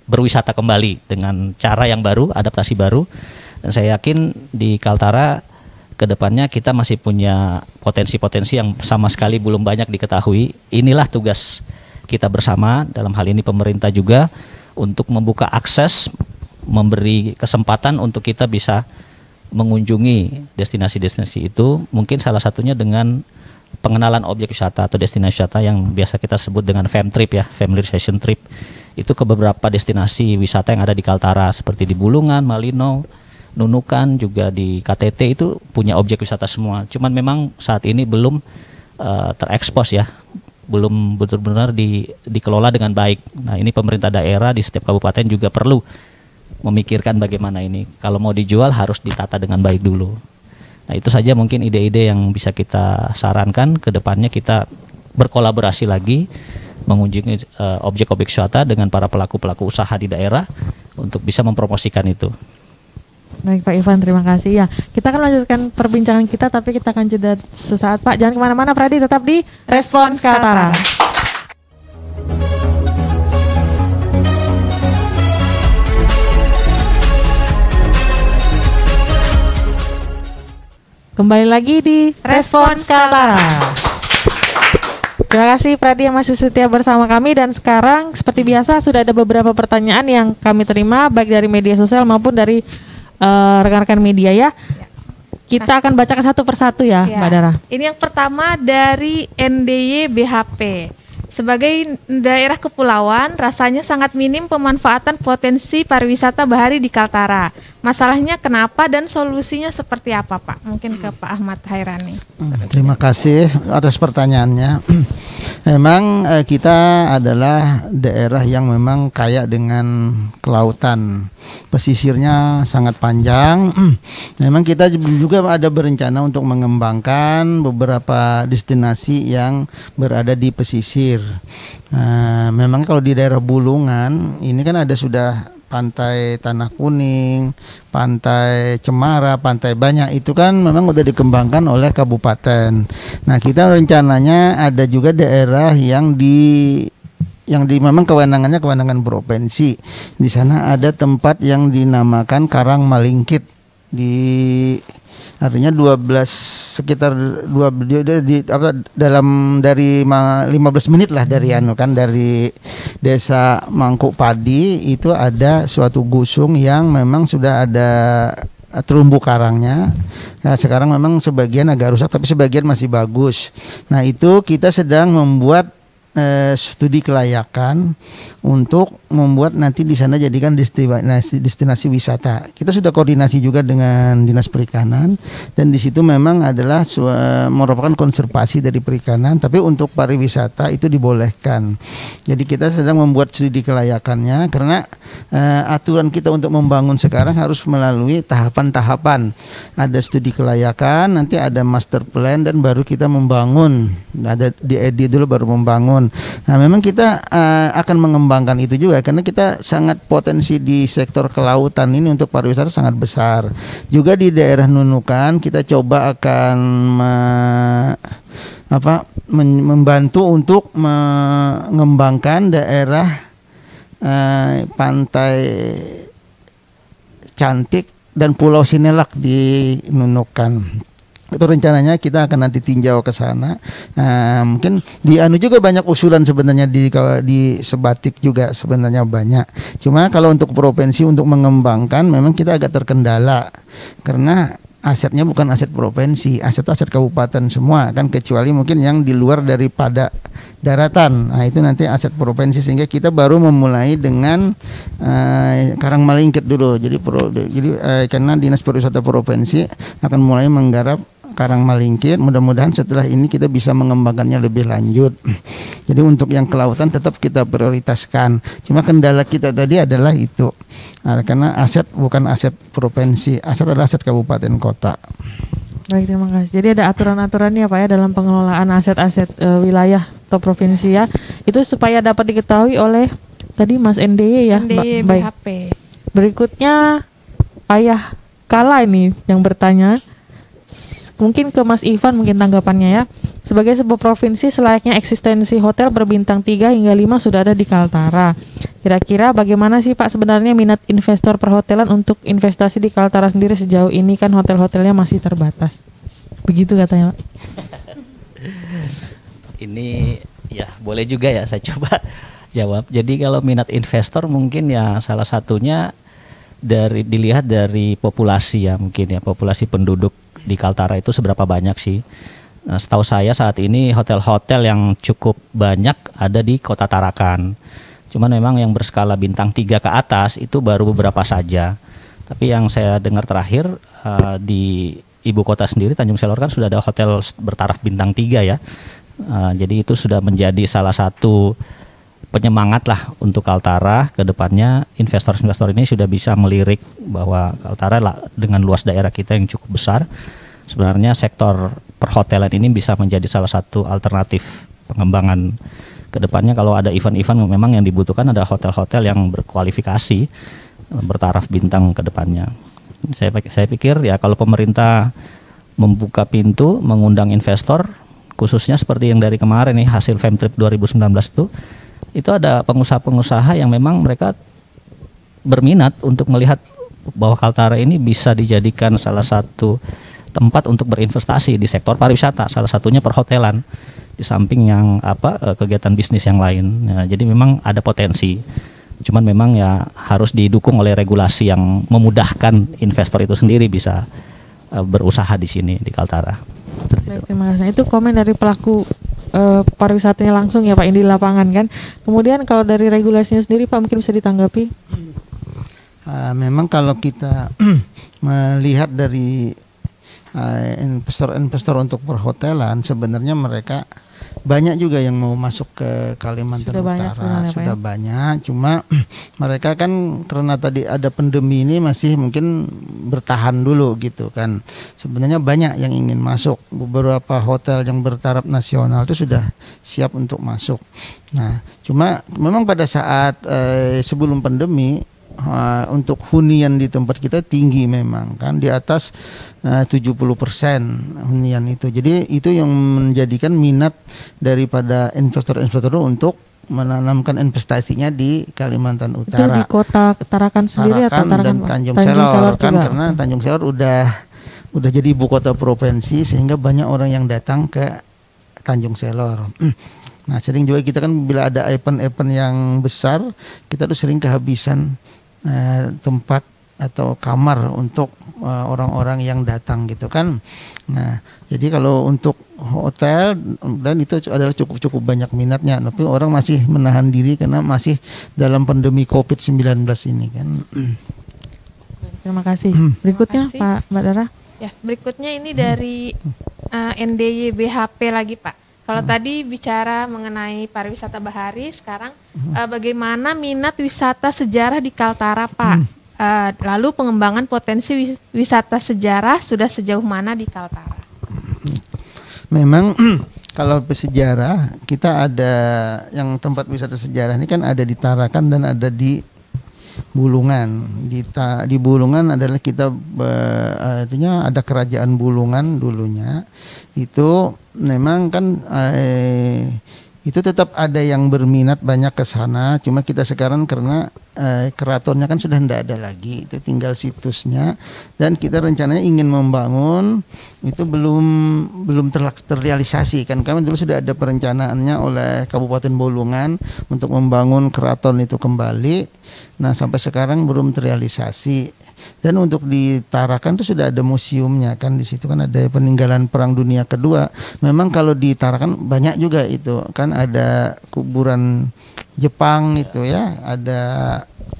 berwisata kembali dengan cara yang baru, adaptasi baru. Dan saya yakin di Kaltara kedepannya kita masih punya potensi-potensi yang sama sekali belum banyak diketahui. Inilah tugas kita bersama, dalam hal ini pemerintah juga, untuk membuka akses, memberi kesempatan untuk kita bisa mengunjungi destinasi-destinasi itu, mungkin salah satunya dengan pengenalan objek wisata atau destinasi wisata yang biasa kita sebut dengan fam trip ya, family session trip, itu ke beberapa destinasi wisata yang ada di Kaltara seperti di Bulungan, Malino, Nunukan, juga di KTT, itu punya objek wisata semua. Cuman memang saat ini belum terekspos ya, belum benar-benar dikelola dengan baik. Nah, ini pemerintah daerah di setiap kabupaten juga perlu memikirkan bagaimana ini. Kalau mau dijual harus ditata dengan baik dulu. Nah, itu saja mungkin ide-ide yang bisa kita sarankan. Ke depannya kita berkolaborasi lagi, mengunjungi objek-objek wisata dengan para pelaku-pelaku usaha di daerah untuk bisa mempromosikan itu. Baik Pak Ivan, terima kasih ya. Kita akan lanjutkan perbincangan kita, tapi kita akan jeda sesaat Pak. Jangan kemana-mana, Pradi, tetap di Respons Kaltara. Kembali lagi di Respons Kaltara. Terima kasih Pradi yang masih setia bersama kami, dan sekarang seperti biasa sudah ada beberapa pertanyaan yang kami terima baik dari media sosial maupun dari rekan-rekan media ya. Kita akan bacakan satu persatu ya, Mbak Dara. Ini yang pertama dari NDY BHP. Sebagai daerah kepulauan, rasanya sangat minim pemanfaatan potensi pariwisata bahari di Kaltara. Masalahnya kenapa dan solusinya seperti apa, Pak? Mungkin ke Pak Ahmad Hairani. Terima kasih atas pertanyaannya. Memang kita adalah daerah yang memang kaya dengan kelautan. Pesisirnya sangat panjang. Memang kita juga ada berencana untuk mengembangkan beberapa destinasi yang berada di pesisir. Memang kalau di daerah Bulungan ini kan ada sudah pantai Tanah Kuning, pantai Cemara, pantai banyak itu kan memang udah dikembangkan oleh kabupaten. Nah, kita rencananya ada juga daerah yang memang kewenangannya kewenangan provinsi. Di sana ada tempat yang dinamakan Karang Malingkit, artinya 12 sekitar 12 dari 15 menit lah dari dari Desa Mangkuk Padi, itu ada suatu gusung yang memang sudah ada terumbu karangnya. Nah, sekarang memang sebagian agak rusak tapi sebagian masih bagus. Nah, itu kita sedang membuat studi kelayakan untuk membuat nanti di sana jadikan destinasi wisata. Kita sudah koordinasi juga dengan Dinas Perikanan, dan di situ memang adalah merupakan konservasi dari perikanan, tapi untuk pariwisata itu dibolehkan. Jadi kita sedang membuat studi kelayakannya, karena aturan kita untuk membangun sekarang harus melalui tahapan-tahapan. Ada studi kelayakan, nanti ada master plan, dan baru kita membangun. Ada diedit dulu baru membangun. Nah, memang kita akan mengembangkan itu juga, karena kita sangat potensi di sektor kelautan ini untuk pariwisata sangat besar. Juga di daerah Nunukan kita coba akan membantu untuk mengembangkan daerah pantai cantik dan Pulau Sinelak di Nunukan. Itu rencananya kita akan nanti tinjau ke sana. Mungkin di anu juga banyak usulan sebenarnya di Sebatik juga sebenarnya banyak. Cuma kalau untuk provinsi untuk mengembangkan memang kita agak terkendala karena asetnya bukan aset provinsi, aset kabupaten semua kan, kecuali mungkin yang di luar daripada daratan. Nah itu nanti aset provinsi, sehingga kita baru memulai dengan Karangmalingkit dulu. Jadi karena Dinas Pariwisata Provinsi akan mulai menggarap Karangmalingkit, mudah-mudahan setelah ini kita bisa mengembangkannya lebih lanjut. Jadi untuk yang kelautan tetap kita prioritaskan. Cuma kendala kita tadi adalah itu, karena aset bukan aset provinsi, aset adalah aset kabupaten kota. Baik, terima kasih. Jadi ada aturan-aturannya Pak ya dalam pengelolaan aset-aset wilayah atau provinsi ya. Itu supaya dapat diketahui oleh tadi Mas NDY ya. NDY Baik. BHP. Berikutnya Ayah Kala ini yang bertanya. Mungkin ke Mas Ivan mungkin tanggapannya ya. Sebagai sebuah provinsi selayaknya eksistensi hotel berbintang 3 hingga 5 sudah ada di Kaltara. Kira-kira bagaimana sih Pak sebenarnya minat investor perhotelan untuk investasi di Kaltara sendiri sejauh ini, kan hotel-hotelnya masih terbatas. Begitu katanya Pak. Ini ya boleh juga ya saya coba jawab. Jadi kalau minat investor mungkin ya salah satunya dilihat dari populasi ya, mungkin ya populasi penduduk di Kaltara itu seberapa banyak sih. Nah, setahu saya saat ini hotel-hotel yang cukup banyak ada di Kota Tarakan. Cuman memang yang berskala bintang 3 ke atas itu baru beberapa saja. Tapi yang saya dengar terakhir di ibu kota sendiri Tanjung Selor kan sudah ada hotel bertaraf bintang 3 ya. Jadi itu sudah menjadi salah satu penyemangat lah untuk Kaltara ke depannya. Investor-investor ini sudah bisa melirik bahwa Kaltara lah, dengan luas daerah kita yang cukup besar, sebenarnya sektor perhotelan ini bisa menjadi salah satu alternatif pengembangan ke depannya. Kalau ada event-event memang yang dibutuhkan ada hotel-hotel yang berkualifikasi bertaraf bintang ke depannya. Saya pikir ya kalau pemerintah membuka pintu mengundang investor, khususnya seperti yang dari kemarin nih hasil Femtrip 2019 itu ada pengusaha-pengusaha yang memang mereka berminat untuk melihat bahwa Kaltara ini bisa dijadikan salah satu tempat untuk berinvestasi di sektor pariwisata, salah satunya perhotelan, di samping yang kegiatan bisnis yang lain. Ya, jadi memang ada potensi. Cuman memang ya harus didukung oleh regulasi yang memudahkan investor itu sendiri bisa berusaha di sini di Kaltara. Baik, terima kasih. Nah, itu komen dari pelaku pariwisatanya langsung ya Pak, ini di lapangan kan. Kemudian kalau dari regulasinya sendiri Pak mungkin bisa ditanggapi. Memang kalau kita melihat dari investor-investor untuk perhotelan, sebenarnya mereka banyak juga yang mau masuk ke Kalimantan Utara, sudah banyak. Cuma mereka kan karena tadi ada pandemi ini masih mungkin bertahan dulu gitu kan. Sebenarnya banyak yang ingin masuk. Beberapa hotel yang bertaraf nasional itu sudah siap untuk masuk. Nah, cuma memang pada saat sebelum pandemi untuk hunian di tempat kita tinggi memang kan, di atas 70% hunian itu. Jadi itu yang menjadikan minat daripada investor-investor untuk menanamkan investasinya di Kalimantan Utara. Itu di Kota Tarakan sendiri atau Tarakan dan Tanjung Selor kan, karena Tanjung Selor udah jadi ibu kota provinsi sehingga banyak orang yang datang ke Tanjung Selor. Nah, sering juga kita kan bila ada event-event yang besar, kita tuh sering kehabisan tempat atau kamar untuk orang-orang yang datang gitu kan. Nah, jadi kalau untuk hotel dan itu adalah cukup banyak minatnya, tapi orang masih menahan diri karena masih dalam pandemi COVID-19 ini kan. Terima kasih. Berikutnya Pak Mbak Dara. Ya, berikutnya ini dari NDY BHP lagi Pak. Kalau tadi bicara mengenai pariwisata bahari, sekarang bagaimana minat wisata sejarah di Kaltara, Pak? Lalu pengembangan potensi wisata sejarah sudah sejauh mana di Kaltara? Memang kalau bersejarah kita ada yang tempat wisata sejarah ini kan ada di Tarakan dan ada di Bulungan. Di Bulungan adalah kita artinya ada kerajaan Bulungan dulunya. Itu memang kan itu tetap ada yang berminat banyak ke sana. Cuma kita sekarang karena keratonnya kan sudah tidak ada lagi, itu tinggal situsnya, dan kita rencananya ingin membangun, itu belum terrealisasi kan. Kami dulu sudah ada perencanaannya oleh Kabupaten Bolongan untuk membangun keraton itu kembali. Nah, sampai sekarang belum terrealisasi. Dan untuk di Tarakan itu sudah ada museumnya kan, di situ kan ada peninggalan Perang Dunia Kedua. Memang kalau di Tarakan banyak juga itu kan, ada kuburan Jepang itu ya, ada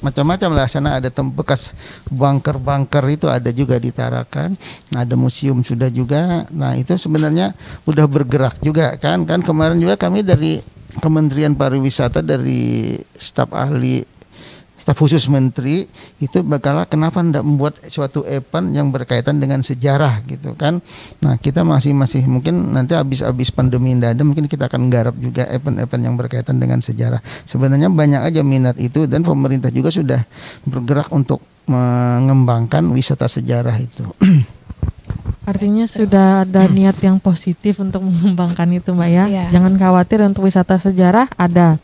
macam-macam lah sana, ada bekas bunker-bunker itu ada juga di Tarakan. Nah, ada museum sudah juga. Nah, itu sebenarnya udah bergerak juga kan kemarin juga kami dari Kementerian Pariwisata, dari staf khusus menteri itu kenapa tidak membuat suatu event yang berkaitan dengan sejarah gitu kan. Nah, kita masih mungkin nanti habis pandemi tidak ada, mungkin kita akan garap juga event-event yang berkaitan dengan sejarah. Sebenarnya banyak aja minat itu, dan pemerintah juga sudah bergerak untuk mengembangkan wisata sejarah itu. Artinya sudah ada niat yang positif untuk mengembangkan itu, Mbak ya. Iya. Jangan khawatir, untuk wisata sejarah ada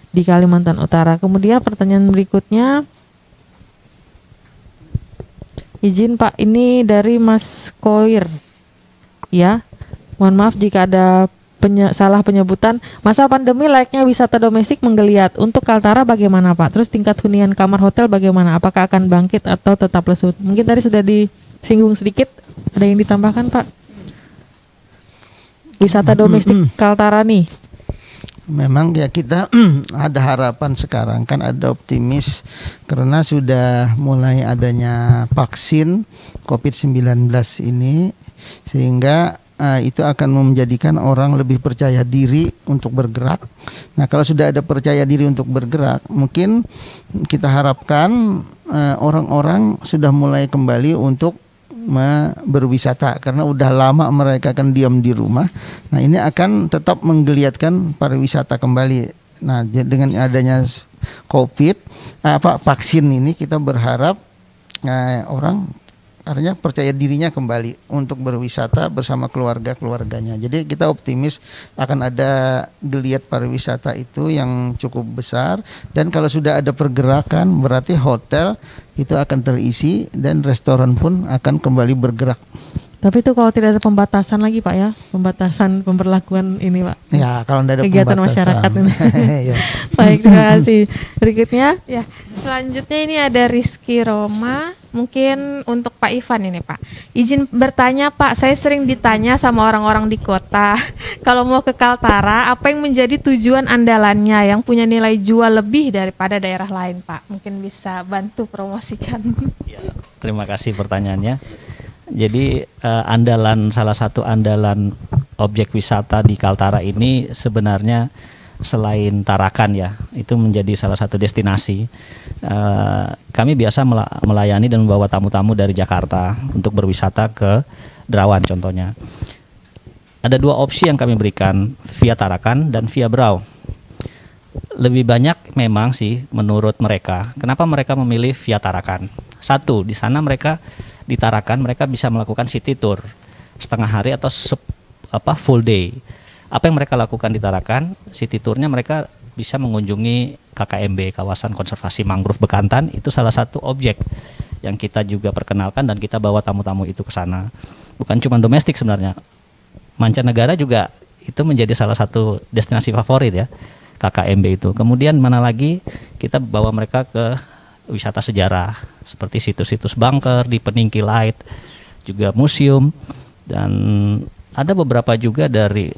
di Kalimantan Utara. Kemudian pertanyaan berikutnya, izin Pak, ini dari Mas Koir ya, mohon maaf jika ada salah penyebutan. Masa pandemi layaknya wisata domestik menggeliat. Untuk Kaltara bagaimana Pak? Terus tingkat hunian kamar hotel bagaimana? Apakah akan bangkit atau tetap lesu? Mungkin tadi sudah disinggung sedikit, ada yang ditambahkan Pak? Wisata domestik Kaltara nih. Memang ya kita ada harapan sekarang kan, ada optimis karena sudah mulai adanya vaksin COVID-19 ini, sehingga itu akan menjadikan orang lebih percaya diri untuk bergerak. Nah, kalau sudah ada percaya diri untuk bergerak, mungkin kita harapkan orang-orang sudah mulai kembali untuk berwisata, karena udah lama mereka kan diam di rumah. Nah, ini akan tetap menggeliatkan pariwisata kembali. Nah, dengan adanya vaksin ini, kita berharap orang artinya percaya dirinya kembali untuk berwisata bersama keluarganya. Jadi kita optimis akan ada geliat pariwisata itu yang cukup besar, dan kalau sudah ada pergerakan berarti hotel itu akan terisi dan restoran pun akan kembali bergerak. Tapi itu kalau tidak ada pembatasan lagi Pak ya, pembatasan pemberlakuan ini Pak. Ya, kalau tidak ada kegiatan pembatasan. Masyarakat ini. Ya. Baik, terima kasih. Berikutnya, Ya, selanjutnya ini ada Rizky Roma. Mungkin untuk Pak Ivan ini Pak. Izin bertanya Pak, saya sering ditanya sama orang-orang di kota, kalau mau ke Kaltara, apa yang menjadi tujuan andalannya yang punya nilai jual lebih daripada daerah lain Pak? Mungkin bisa bantu promosikan. Ya, terima kasih pertanyaannya. Jadi salah satu andalan objek wisata di Kaltara ini sebenarnya selain Tarakan ya, itu menjadi salah satu destinasi. Kami biasa melayani dan membawa tamu-tamu dari Jakarta untuk berwisata ke Derawan contohnya. Ada dua opsi yang kami berikan, via Tarakan dan via Berau. Lebih banyak memang sih menurut mereka, kenapa mereka memilih via Tarakan? Satu, di sana di Tarakan mereka bisa melakukan city tour setengah hari atau full day. Apa yang mereka lakukan di Tarakan, city tournya mereka bisa mengunjungi KKMB, kawasan konservasi mangrove Bekantan. Itu salah satu objek yang kita juga perkenalkan dan kita bawa tamu-tamu itu ke sana. Bukan cuma domestik sebenarnya, mancanegara juga itu menjadi salah satu destinasi favorit ya, KKMB itu. Kemudian mana lagi, kita bawa mereka ke wisata sejarah seperti situs-situs bunker di Peningki Light, juga museum, dan ada beberapa juga dari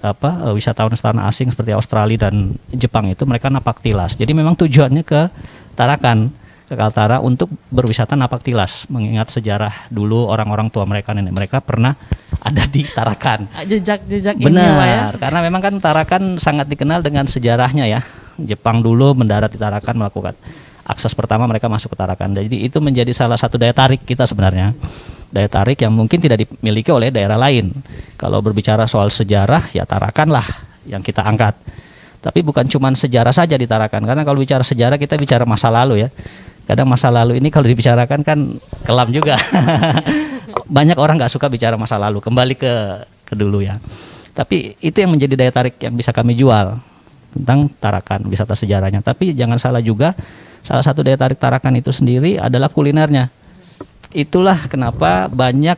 wisatawan tanah asing seperti Australia dan Jepang, itu mereka napak tilas. Jadi memang tujuannya ke Tarakan, ke Kaltara untuk berwisata napak tilas, mengingat sejarah dulu orang-orang tua mereka, nenek mereka pernah ada di Tarakan. Jejak-jejak ini Benar, Pak ya. karena memang kan Tarakan sangat dikenal dengan sejarahnya ya. Jepang dulu mendarat di Tarakan, melakukan akses pertama mereka masuk ke Tarakan. Jadi itu menjadi salah satu daya tarik kita sebenarnya. Daya tarik yang mungkin tidak dimiliki oleh daerah lain. Kalau berbicara soal sejarah, ya Tarakan lah yang kita angkat. Tapi bukan cuma sejarah saja di Tarakan, karena kalau bicara sejarah kita bicara masa lalu ya. Kadang masa lalu ini kalau dibicarakan kan kelam juga. Banyak orang nggak suka bicara masa lalu, kembali ke dulu ya. Tapi itu yang menjadi daya tarik yang bisa kami jual tentang Tarakan, wisata sejarahnya. Tapi jangan salah juga, Salah satu daya tarik Tarakan itu sendiri adalah kulinernya. Itulah kenapa banyak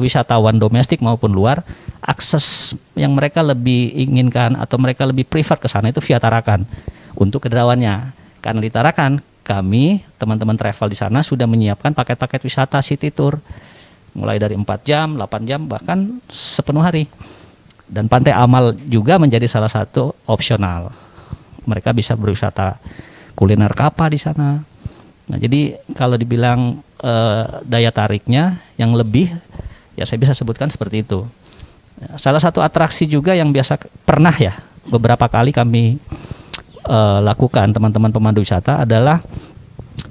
wisatawan domestik maupun luar akses yang mereka lebih inginkan atau mereka lebih prefer ke sana itu via Tarakan untuk kederawannya. Karena di Tarakan kami teman-teman travel di sana sudah menyiapkan paket-paket wisata city tour mulai dari 4 jam, 8 jam bahkan sepenuh hari. Dan Pantai Amal juga menjadi salah satu opsional. Mereka bisa berwisata kuliner kapal di sana. Nah, jadi kalau dibilang daya tariknya yang lebih, ya saya bisa sebutkan seperti itu. Salah satu atraksi juga yang biasa pernah ya beberapa kali kami lakukan teman-teman pemandu wisata adalah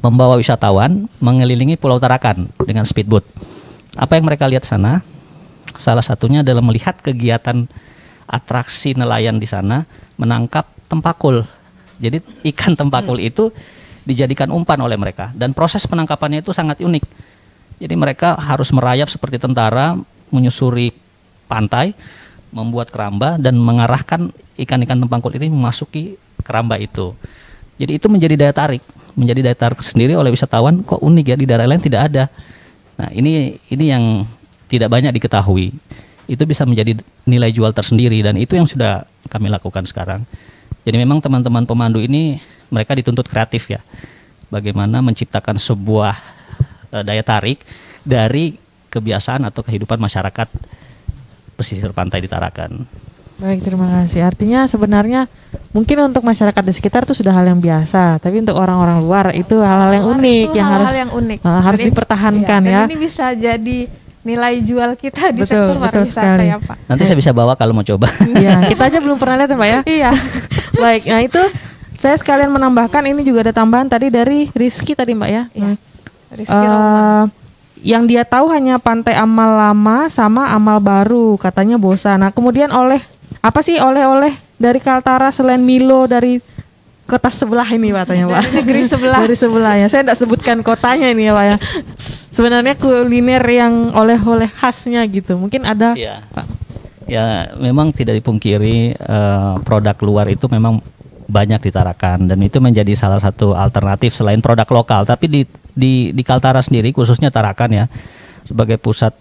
membawa wisatawan mengelilingi Pulau Tarakan dengan speedboat. Apa yang mereka lihat sana? Salah satunya adalah melihat kegiatan atraksi nelayan di sana menangkap tempakul. Jadi ikan tempakul itu dijadikan umpan oleh mereka dan proses penangkapannya itu sangat unik. Jadi mereka harus merayap seperti tentara menyusuri pantai, membuat keramba dan mengarahkan ikan-ikan tempakul ini memasuki keramba itu. Jadi itu menjadi daya tarik sendiri oleh wisatawan. Kok unik ya, di daerah lain tidak ada. Nah, ini yang tidak banyak diketahui. Itu bisa menjadi nilai jual tersendiri dan itu yang sudah kami lakukan sekarang. Jadi memang teman-teman pemandu ini mereka dituntut kreatif ya. Bagaimana menciptakan sebuah daya tarik dari kebiasaan atau kehidupan masyarakat pesisir pantai di Tarakan. Baik, terima kasih. Artinya sebenarnya mungkin untuk masyarakat di sekitar itu sudah hal yang biasa, tapi untuk orang-orang luar itu hal-hal yang unik yang harus dipertahankan ya. Dan ini bisa jadi nilai jual kita di sektor pariwisata ya Pak. Nanti saya bisa bawa kalau mau coba. Iya, kita aja belum pernah lihat ya Pak ya. Iya. Baik, nah itu saya sekalian menambahkan ini juga ada tambahan tadi dari Rizky tadi Mbak ya. Iya. Rizky yang dia tahu hanya Pantai Amal lama sama Amal baru, katanya bosan. Nah kemudian oleh dari Kaltara selain Milo dari kota sebelah ini katanya Pak. Dari negeri sebelah. Dari sebelah ya. Saya tidak sebutkan kotanya ini ya Pak ya. Sebenarnya kuliner yang oleh-oleh khasnya gitu. Mungkin ada ya. Pak. Ya memang tidak dipungkiri produk luar itu memang banyak ditarakan dan itu menjadi salah satu alternatif selain produk lokal. Tapi di Kaltara sendiri khususnya Tarakan ya sebagai pusat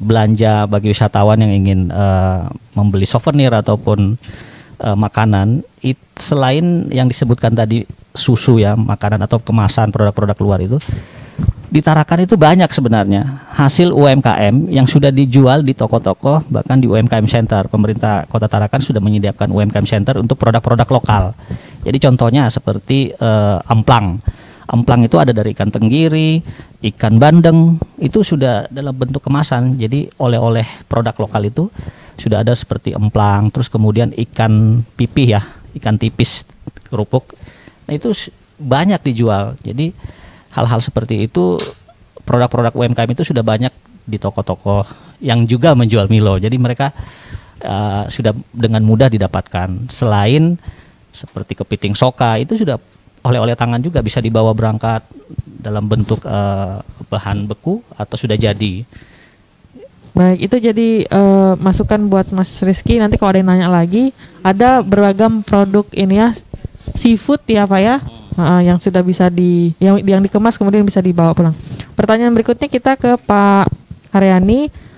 belanja bagi wisatawan yang ingin membeli souvenir ataupun makanan, selain yang disebutkan tadi susu ya, makanan atau kemasan produk-produk luar itu di Tarakan itu banyak sebenarnya hasil UMKM yang sudah dijual di toko-toko, bahkan di UMKM Center. Pemerintah Kota Tarakan sudah menyediakan UMKM Center untuk produk-produk lokal. Jadi contohnya seperti amplang. Amplang itu ada dari ikan tenggiri, ikan bandeng, itu sudah dalam bentuk kemasan. Jadi oleh-oleh produk lokal itu sudah ada seperti emplang, terus kemudian ikan pipih ya, ikan tipis kerupuk. Nah itu banyak dijual. Jadi hal-hal seperti itu, produk-produk UMKM itu sudah banyak di toko-toko yang juga menjual Milo. Jadi mereka sudah dengan mudah didapatkan. Selain seperti kepiting soka, itu sudah oleh-oleh tangan juga bisa dibawa berangkat dalam bentuk bahan beku atau sudah jadi. Baik, itu jadi masukan buat Mas Rizky. Nanti kalau ada yang nanya lagi, ada beragam produk ini ya, seafood ya Pak ya. Yang sudah bisa yang dikemas kemudian bisa dibawa pulang. Pertanyaan berikutnya kita ke Pak Haryani.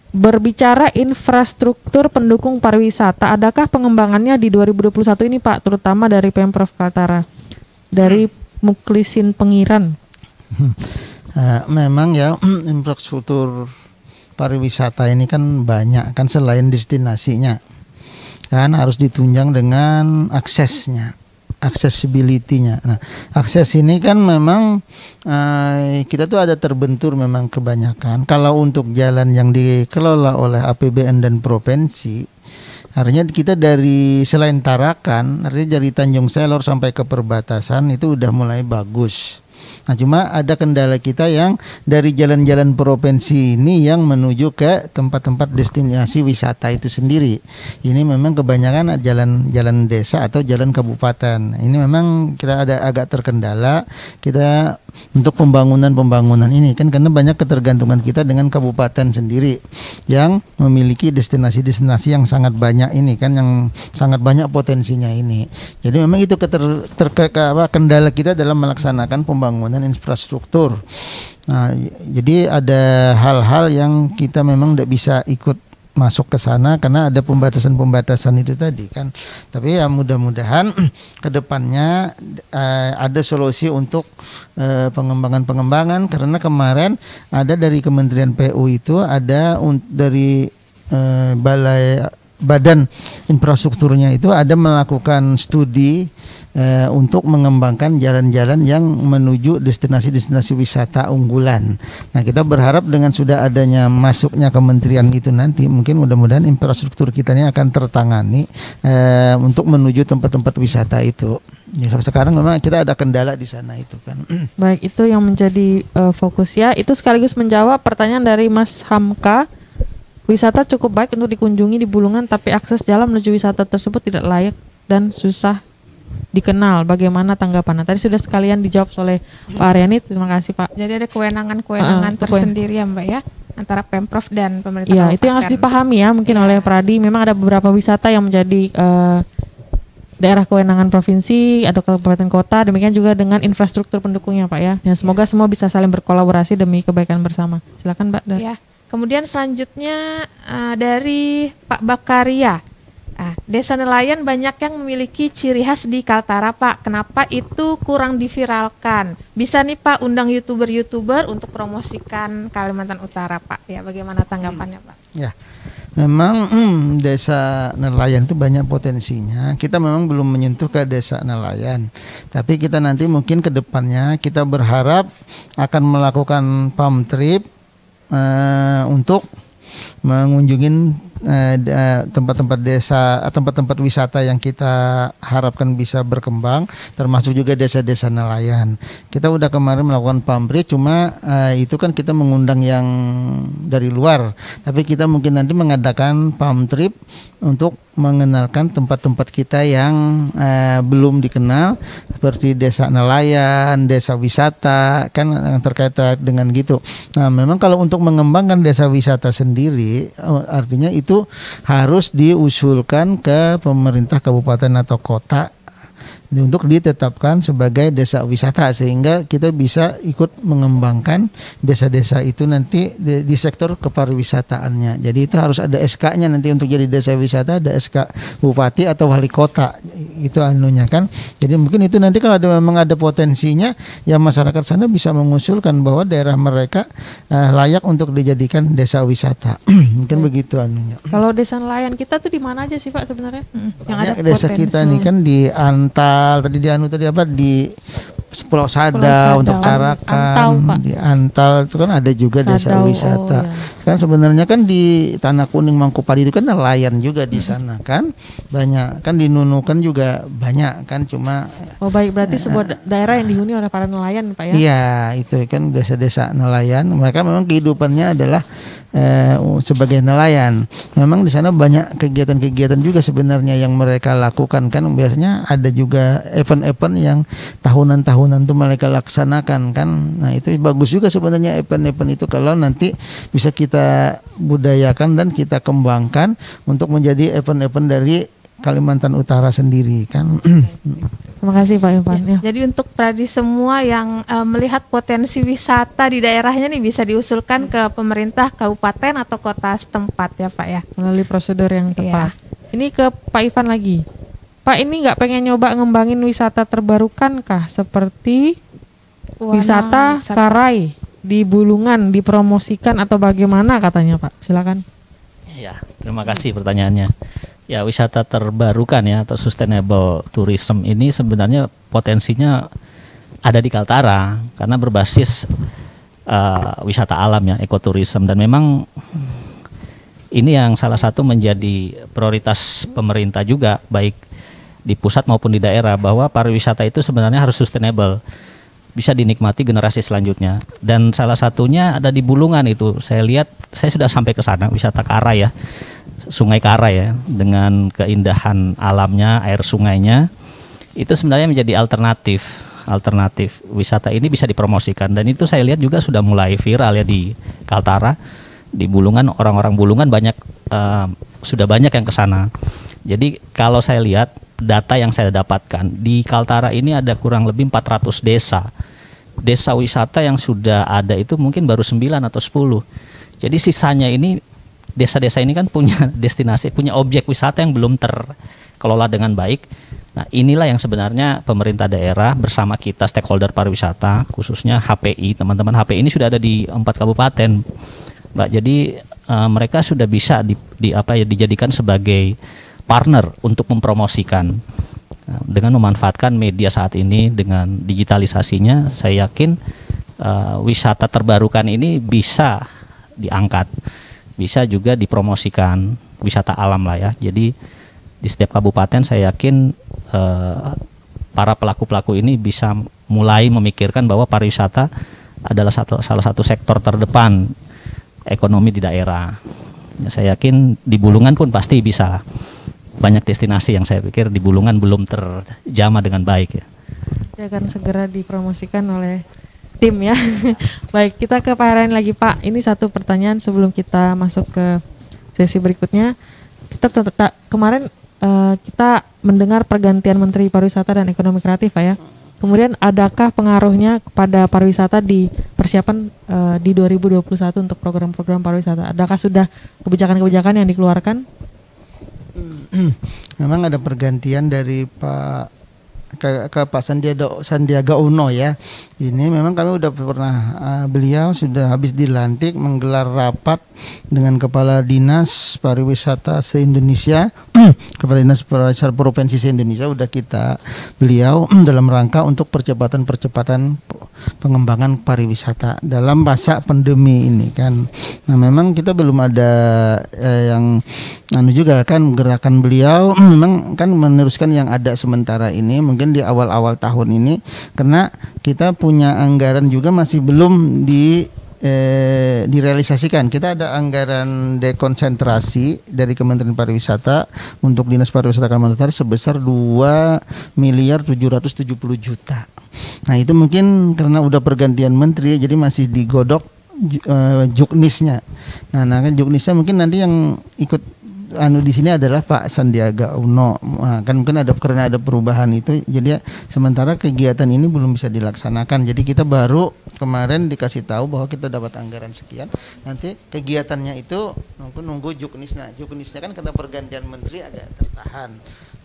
Berbicara infrastruktur pendukung pariwisata, adakah pengembangannya di 2021 ini Pak, terutama dari Pemprov Kaltara, dari Muklisin Pengiran? Memang ya infrastruktur pariwisata ini kan banyak kan, selain destinasinya kan harus ditunjang dengan aksesnya, accessibility-nya. Nah, akses ini kan memang kita tuh ada terbentur memang kebanyakan. Kalau untuk jalan yang dikelola oleh APBN dan provinsi, artinya kita dari selain Tarakan, artinya dari Tanjung Selor sampai ke perbatasan itu udah mulai bagus. Nah, cuma ada kendala kita yang dari jalan-jalan provinsi ini yang menuju ke tempat-tempat destinasi wisata itu sendiri. Ini memang kebanyakan jalan-jalan desa atau jalan kabupaten. Ini memang kita ada agak terkendala. Kita untuk pembangunan ini kan, karena banyak ketergantungan kita dengan kabupaten sendiri yang memiliki destinasi-destinasi yang sangat banyak ini kan, yang sangat banyak potensinya ini. Jadi memang itu kendala kita dalam melaksanakan pembangunan infrastruktur. Nah, jadi ada hal-hal yang kita memang tidak bisa ikut masuk ke sana karena ada pembatasan-pembatasan itu tadi kan. Tapi ya mudah-mudahan ke depannya ada solusi untuk pengembangan-pengembangan, karena kemarin ada dari Kementerian PU itu ada dari Badan Infrastrukturnya itu ada melakukan studi untuk mengembangkan jalan-jalan yang menuju destinasi-destinasi wisata unggulan. Nah, kita berharap dengan sudah adanya masuknya kementerian itu nanti, mungkin mudah-mudahan infrastruktur kita ini akan tertangani untuk menuju tempat-tempat wisata itu. Ya, sekarang memang kita ada kendala di sana itu kan. Baik, itu yang menjadi fokus ya. Itu sekaligus menjawab pertanyaan dari Mas Hamka. Wisata cukup baik untuk dikunjungi di Bulungan, tapi akses jalan menuju wisata tersebut tidak layak dan susah dikenal. Bagaimana tanggapannya? Tadi sudah sekalian dijawab oleh Pak Aryani. Terima kasih Pak. Jadi ada kewenangan tersendiri ya Mbak ya, antara Pemprov dan pemerintah. Iya, itu yang harus dipahami ya mungkin oleh Pradi. Memang ada beberapa wisata yang menjadi daerah kewenangan provinsi atau kabupaten kota. Demikian juga dengan infrastruktur pendukungnya Pak ya. Ya, semoga semua bisa saling berkolaborasi demi kebaikan bersama. Silakan Mbak. Ya. Kemudian selanjutnya dari Pak Bakaria. Desa nelayan banyak yang memiliki ciri khas di Kaltara Pak. Kenapa itu kurang diviralkan? Bisa nih Pak undang YouTuber untuk promosikan Kalimantan Utara Pak. Ya, bagaimana tanggapannya Pak? Ya, memang desa nelayan itu banyak potensinya. Kita memang belum menyentuh ke desa nelayan. Tapi kita nanti mungkin ke depannya kita berharap akan melakukan farm trip untuk mengunjungi tempat-tempat desa, tempat-tempat wisata yang kita harapkan bisa berkembang, termasuk juga desa-desa nelayan. Kita udah kemarin melakukan pamri, cuma itu kan kita mengundang yang dari luar. Tapi kita mungkin nanti mengadakan farm trip untuk mengenalkan tempat-tempat kita yang belum dikenal, seperti desa nelayan, desa wisata, kan yang terkait dengan gitu. Nah, memang kalau untuk mengembangkan desa wisata sendiri, artinya itu harus diusulkan ke pemerintah kabupaten atau kota untuk ditetapkan sebagai desa wisata, sehingga kita bisa ikut mengembangkan desa-desa itu nanti di sektor kepariwisataannya. Jadi itu harus ada SK-nya nanti untuk jadi desa wisata, ada SK bupati atau wali kota, itu anunya kan. Jadi mungkin itu nanti kalau memang ada potensinya, ya masyarakat sana bisa mengusulkan bahwa daerah mereka layak untuk dijadikan desa wisata. Mungkin begitu anunya. Kalau desa nelayan kita tuh di mana aja sih Pak sebenarnya? Yang ada desa potensi. Kita nih kan di di Pulau Sada untuk Tarakan, di Antal itu kan ada juga desa wisata. Kan sebenarnya kan di Tanah Kuning Mangkupadi itu kan nelayan juga di sana kan, banyak kan, di Nunukan juga banyak kan, cuma baik, berarti sebuah daerah yang dihuni oleh para nelayan Pak ya? Iya, itu kan desa-desa nelayan. Mereka memang kehidupannya adalah sebagai nelayan. Memang di sana banyak kegiatan-kegiatan juga sebenarnya yang mereka lakukan kan. Biasanya ada juga event-event yang tahunan-tahunan tuh mereka laksanakan kan. Nah, itu bagus juga sebenarnya event-event itu kalau nanti bisa kita budayakan dan kita kembangkan untuk menjadi event-event dari Kalimantan Utara sendiri kan. Terima kasih Pak Irfan. Ya. Jadi untuk Pradi semua yang melihat potensi wisata di daerahnya nih bisa diusulkan ke pemerintah kabupaten atau kota setempat ya Pak ya. Melalui prosedur yang tepat. Ya. Ini ke Pak Ivan lagi. Pak, ini nggak pengen nyoba ngembangin wisata terbarukan kah? Seperti wisata Karai di Bulungan dipromosikan atau bagaimana katanya Pak? Silakan. Ya, terima kasih pertanyaannya. Ya, wisata terbarukan ya atau sustainable tourism ini sebenarnya potensinya ada di Kaltara karena berbasis wisata alam ya, ekoturism, dan memang ini yang salah satu menjadi prioritas pemerintah juga baik di pusat maupun di daerah, bahwa pariwisata itu sebenarnya harus sustainable, bisa dinikmati generasi selanjutnya. Dan salah satunya ada di Bulungan itu. Saya lihat, saya sudah sampai ke sana, wisata Karai ya. Sungai Karai ya, dengan keindahan alamnya, air sungainya, itu sebenarnya menjadi alternatif alternatif wisata ini bisa dipromosikan, dan itu saya lihat juga sudah mulai viral ya di Kaltara, di Bulungan, orang-orang Bulungan banyak sudah banyak yang ke sana. Jadi kalau saya lihat data yang saya dapatkan di Kaltara ini ada kurang lebih 400 desa wisata yang sudah ada itu mungkin baru 9 atau 10. Jadi sisanya ini desa-desa ini kan punya destinasi, punya objek wisata yang belum terkelola dengan baik. Nah, inilah yang sebenarnya pemerintah daerah bersama kita stakeholder pariwisata, khususnya HPI, teman-teman HPI ini sudah ada di 4 kabupaten, Mbak. Jadi mereka sudah bisa dijadikan sebagai partner untuk mempromosikan. Nah, dengan memanfaatkan media saat ini dengan digitalisasinya, saya yakin wisata terbarukan ini bisa diangkat, bisa juga dipromosikan, wisata alam lah ya. Jadi di setiap kabupaten saya yakin para pelaku-pelaku ini bisa mulai memikirkan bahwa pariwisata adalah salah satu sektor terdepan ekonomi di daerah. Ya, saya yakin di Bulungan pun pasti bisa banyak destinasi yang saya pikir di Bulungan belum terjamah dengan baik ya. Dia akan segera dipromosikan oleh tim ya. Baik, kita ke Pak Herain lagi Pak. Ini satu pertanyaan sebelum kita masuk ke sesi berikutnya. Kita kemarin kita mendengar pergantian Menteri Pariwisata dan Ekonomi Kreatif Pak ya. Kemudian adakah pengaruhnya kepada pariwisata di persiapan di 2021 untuk program-program pariwisata? Adakah sudah kebijakan-kebijakan yang dikeluarkan? Memang ada pergantian dari ke Pak Sandiaga Uno ya. Ini memang kami udah pernah beliau sudah habis dilantik menggelar rapat dengan Kepala Dinas Pariwisata se-Indonesia, Kepala Dinas Pariwisata Provinsi se-Indonesia udah beliau dalam rangka untuk percepatan pengembangan pariwisata dalam masa pandemi ini kan. Nah, memang kita belum ada yang juga kan gerakan beliau memang kan meneruskan yang ada sementara ini mungkin di awal-awal tahun ini, karena kita punya anggaran juga masih belum direalisasikan. Kita ada anggaran dekonsentrasi dari Kementerian Pariwisata untuk Dinas Pariwisata Kalimantan Utara sebesar 2.770.000.000. Nah, itu mungkin karena udah pergantian menteri jadi masih digodok juknisnya. Nah kan juknisnya mungkin nanti yang ikut di sini adalah Pak Sandiaga Uno. Nah, kan mungkin karena ada perubahan itu, jadi sementara kegiatan ini belum bisa dilaksanakan. Jadi kita baru kemarin dikasih tahu bahwa kita dapat anggaran sekian. Nanti kegiatannya itu nunggu juknisnya. Juknisnya kan karena pergantian menteri agak tertahan.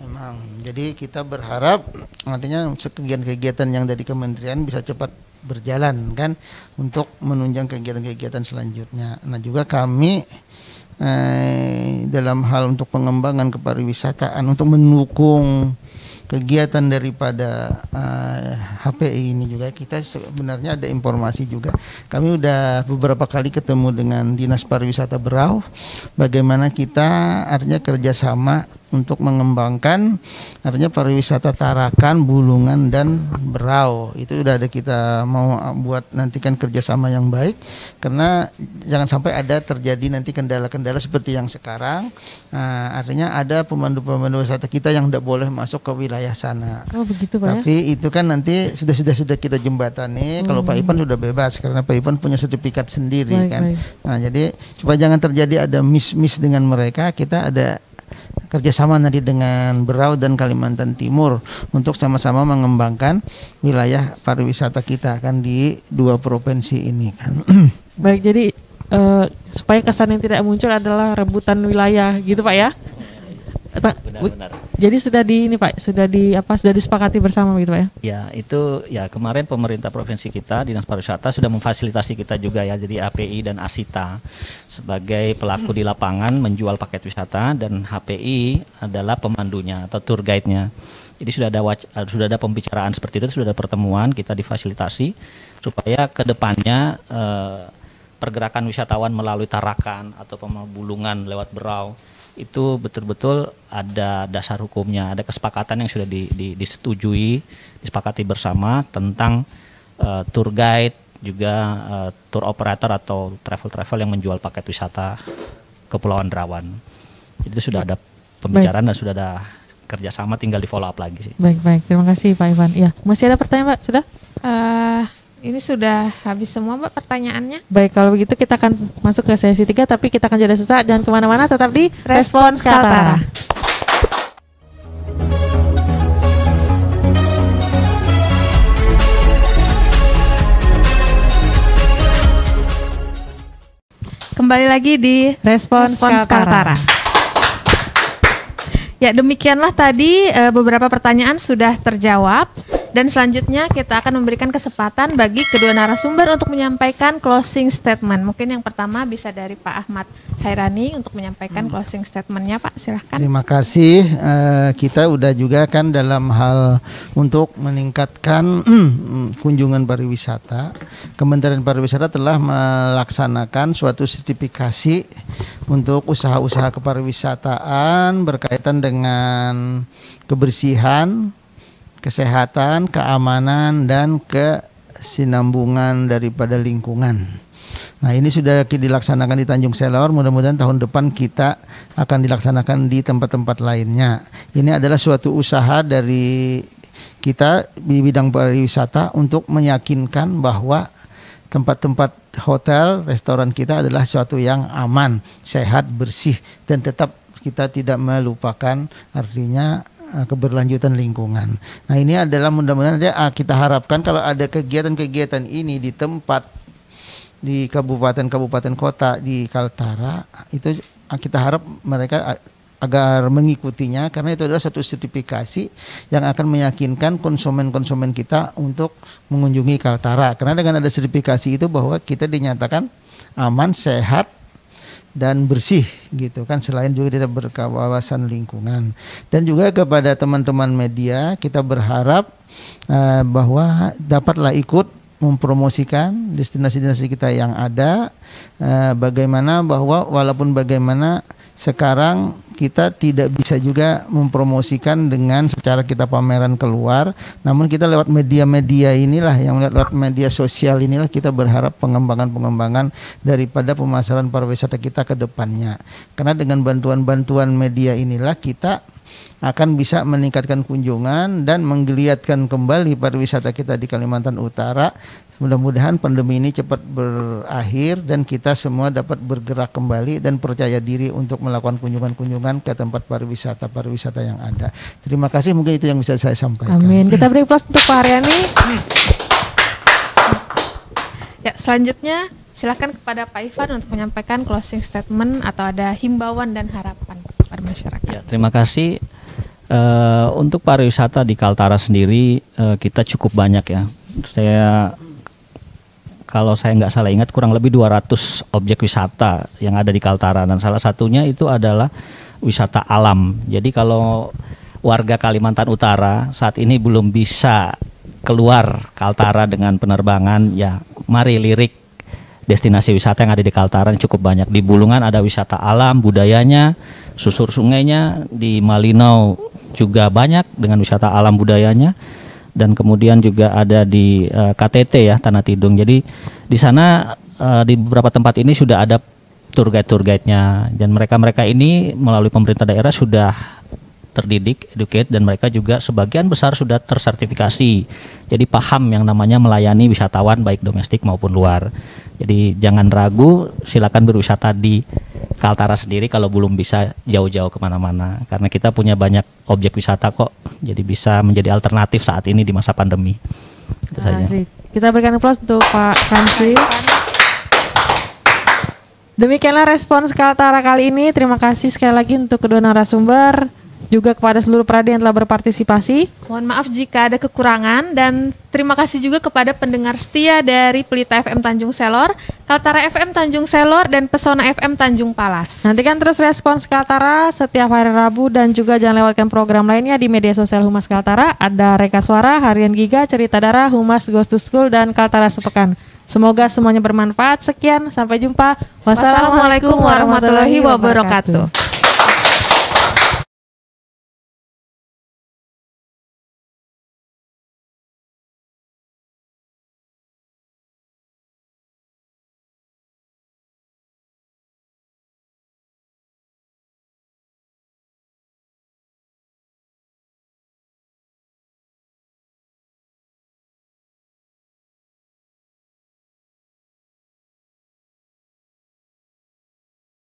Memang. Jadi kita berharap artinya kegiatan-kegiatan yang dari kementerian bisa cepat berjalan kan untuk menunjang kegiatan-kegiatan selanjutnya. Nah, juga kami dalam hal untuk pengembangan kepariwisataan untuk mendukung kegiatan daripada HPI ini juga kita sebenarnya ada informasi juga. Kami udah beberapa kali ketemu dengan Dinas Pariwisata Berau, bagaimana kita artinya kerjasama untuk mengembangkan artinya pariwisata Tarakan, Bulungan dan Berau. Itu udah ada kita mau buat nantikan kerjasama yang baik, karena jangan sampai ada terjadi nanti kendala-kendala seperti yang sekarang. Artinya ada pemandu-pemandu wisata kita yang tidak boleh masuk ke wilayah sana. Oh begitu Pak. Tapi itu kan nanti sudah kita jembatani. Kalau Pak Ipan sudah bebas karena Pak Ipan punya sertifikat sendiri kan. Baik. Nah, jadi supaya jangan terjadi ada miss dengan mereka, kita ada kerjasama nanti dengan Berau dan Kalimantan Timur untuk sama-sama mengembangkan wilayah pariwisata kita kan di 2 provinsi ini kan. Baik, jadi supaya kesan yang tidak muncul adalah rebutan wilayah gitu Pak ya. Benar-benar. Jadi sudah disepakati bersama gitu Pak ya? Ya, itu ya kemarin pemerintah provinsi kita, Dinas Pariwisata sudah memfasilitasi kita juga ya, jadi API dan ASITA sebagai pelaku di lapangan menjual paket wisata, dan HPI adalah pemandunya atau tour guide-nya. Jadi sudah ada pembicaraan seperti itu, sudah ada pertemuan, kita difasilitasi supaya ke depannya pergerakan wisatawan melalui Tarakan atau Bulungan lewat Berau itu betul-betul ada dasar hukumnya, ada kesepakatan yang sudah disetujui, disepakati bersama tentang tour guide, juga tour operator atau travel yang menjual paket wisata Kepulauan Derawan. Itu sudah ada pembicaraan dan sudah ada kerjasama, tinggal di follow up lagi sih. Baik, terima kasih Pak Ivan. Ya, masih ada pertanyaan Pak? Sudah? Ini sudah habis semua Mbak pertanyaannya. Baik, kalau begitu kita akan masuk ke sesi 3, tapi kita akan jeda sesaat. Jangan kemana-mana, tetap di Respons Kaltara. Kembali lagi di Respons Kaltara. Ya, demikianlah tadi beberapa pertanyaan sudah terjawab. Dan selanjutnya kita akan memberikan kesempatan bagi kedua narasumber untuk menyampaikan closing statement. Mungkin yang pertama bisa dari Pak Ahmad Hairani untuk menyampaikan closing statementnya, Pak. Silahkan. Terima kasih. Kita udah juga kan dalam hal untuk meningkatkan kunjungan pariwisata. Kementerian Pariwisata telah melaksanakan suatu sertifikasi untuk usaha-usaha kepariwisataan berkaitan dengan kebersihan, kesehatan, keamanan, dan kesinambungan daripada lingkungan. Nah, ini sudah dilaksanakan di Tanjung Selor. Mudah-mudahan tahun depan kita akan dilaksanakan di tempat-tempat lainnya. Ini adalah suatu usaha dari kita di bidang pariwisata untuk meyakinkan bahwa tempat-tempat hotel, restoran kita adalah suatu yang aman, sehat, bersih, dan tetap kita tidak melupakan artinya keberlanjutan lingkungan. Nah, ini adalah mudah-mudahan kita harapkan kalau ada kegiatan-kegiatan ini di tempat di kabupaten-kabupaten kota di Kaltara, itu kita harap mereka agar mengikutinya, karena itu adalah satu sertifikasi yang akan meyakinkan konsumen-konsumen kita untuk mengunjungi Kaltara. Karena dengan ada sertifikasi itu bahwa kita dinyatakan aman, sehat, dan bersih gitu kan, selain juga tidak berkawasan lingkungan. Dan juga kepada teman-teman media kita berharap bahwa dapatlah ikut mempromosikan destinasi-destinasi kita yang ada, bagaimana bahwa walaupun bagaimana sekarang kita tidak bisa juga mempromosikan dengan secara kita pameran keluar, namun kita lewat media-media inilah, yang lewat media sosial inilah kita berharap pengembangan daripada pemasaran pariwisata kita ke depannya. Karena dengan bantuan-bantuan media inilah kita akan bisa meningkatkan kunjungan dan menggeliatkan kembali pariwisata kita di Kalimantan Utara. Mudah-mudahan pandemi ini cepat berakhir dan kita semua dapat bergerak kembali dan percaya diri untuk melakukan kunjungan-kunjungan ke tempat pariwisata yang ada. Terima kasih, mungkin itu yang bisa saya sampaikan. Amin. Kita beri plus untuk Pak Haryani. Ya, selanjutnya silakan kepada Pak Ivan untuk menyampaikan closing statement atau ada himbauan dan harapan kepada masyarakat. Ya, terima kasih. Untuk pariwisata di Kaltara sendiri kita cukup banyak ya. Kalau saya nggak salah ingat kurang lebih 200 objek wisata yang ada di Kaltara, dan salah satunya itu adalah wisata alam. Jadi kalau warga Kalimantan Utara saat ini belum bisa keluar Kaltara dengan penerbangan, ya mari lirik destinasi wisata yang ada di Kaltara cukup banyak. Di Bulungan ada wisata alam, budayanya, susur sungainya. Di Malinau juga banyak dengan wisata alam budayanya, dan kemudian juga ada di KTT ya, Tanah Tidung. Jadi di sana di beberapa tempat ini sudah ada tour guide-nya, dan mereka ini melalui pemerintah daerah sudah terdidik, educate, dan mereka juga sebagian besar sudah tersertifikasi. Jadi paham yang namanya melayani wisatawan baik domestik maupun luar. Jadi jangan ragu, silakan berwisata di Kaltara sendiri kalau belum bisa jauh-jauh kemana-mana, karena kita punya banyak objek wisata kok, jadi bisa menjadi alternatif saat ini di masa pandemi. Itu saja. Kita berikan aplaus untuk Pak Kansi. Demikianlah respons Kaltara kali ini. Terima kasih sekali lagi untuk kedua narasumber, juga kepada seluruh perhatian yang telah berpartisipasi. Mohon maaf jika ada kekurangan, dan terima kasih juga kepada pendengar setia dari Pelita FM Tanjung Selor, Kaltara FM Tanjung Selor, dan Pesona FM Tanjung Palas. Nantikan terus respons Kaltara setiap hari Rabu, dan juga jangan lewatkan program lainnya di media sosial Humas Kaltara. Ada Reka Suara, Harian Giga, Cerita Darah, Humas Ghost to School, dan Kaltara Sepekan. Semoga semuanya bermanfaat. Sekian, sampai jumpa. Wassalamualaikum warahmatullahi wabarakatuh.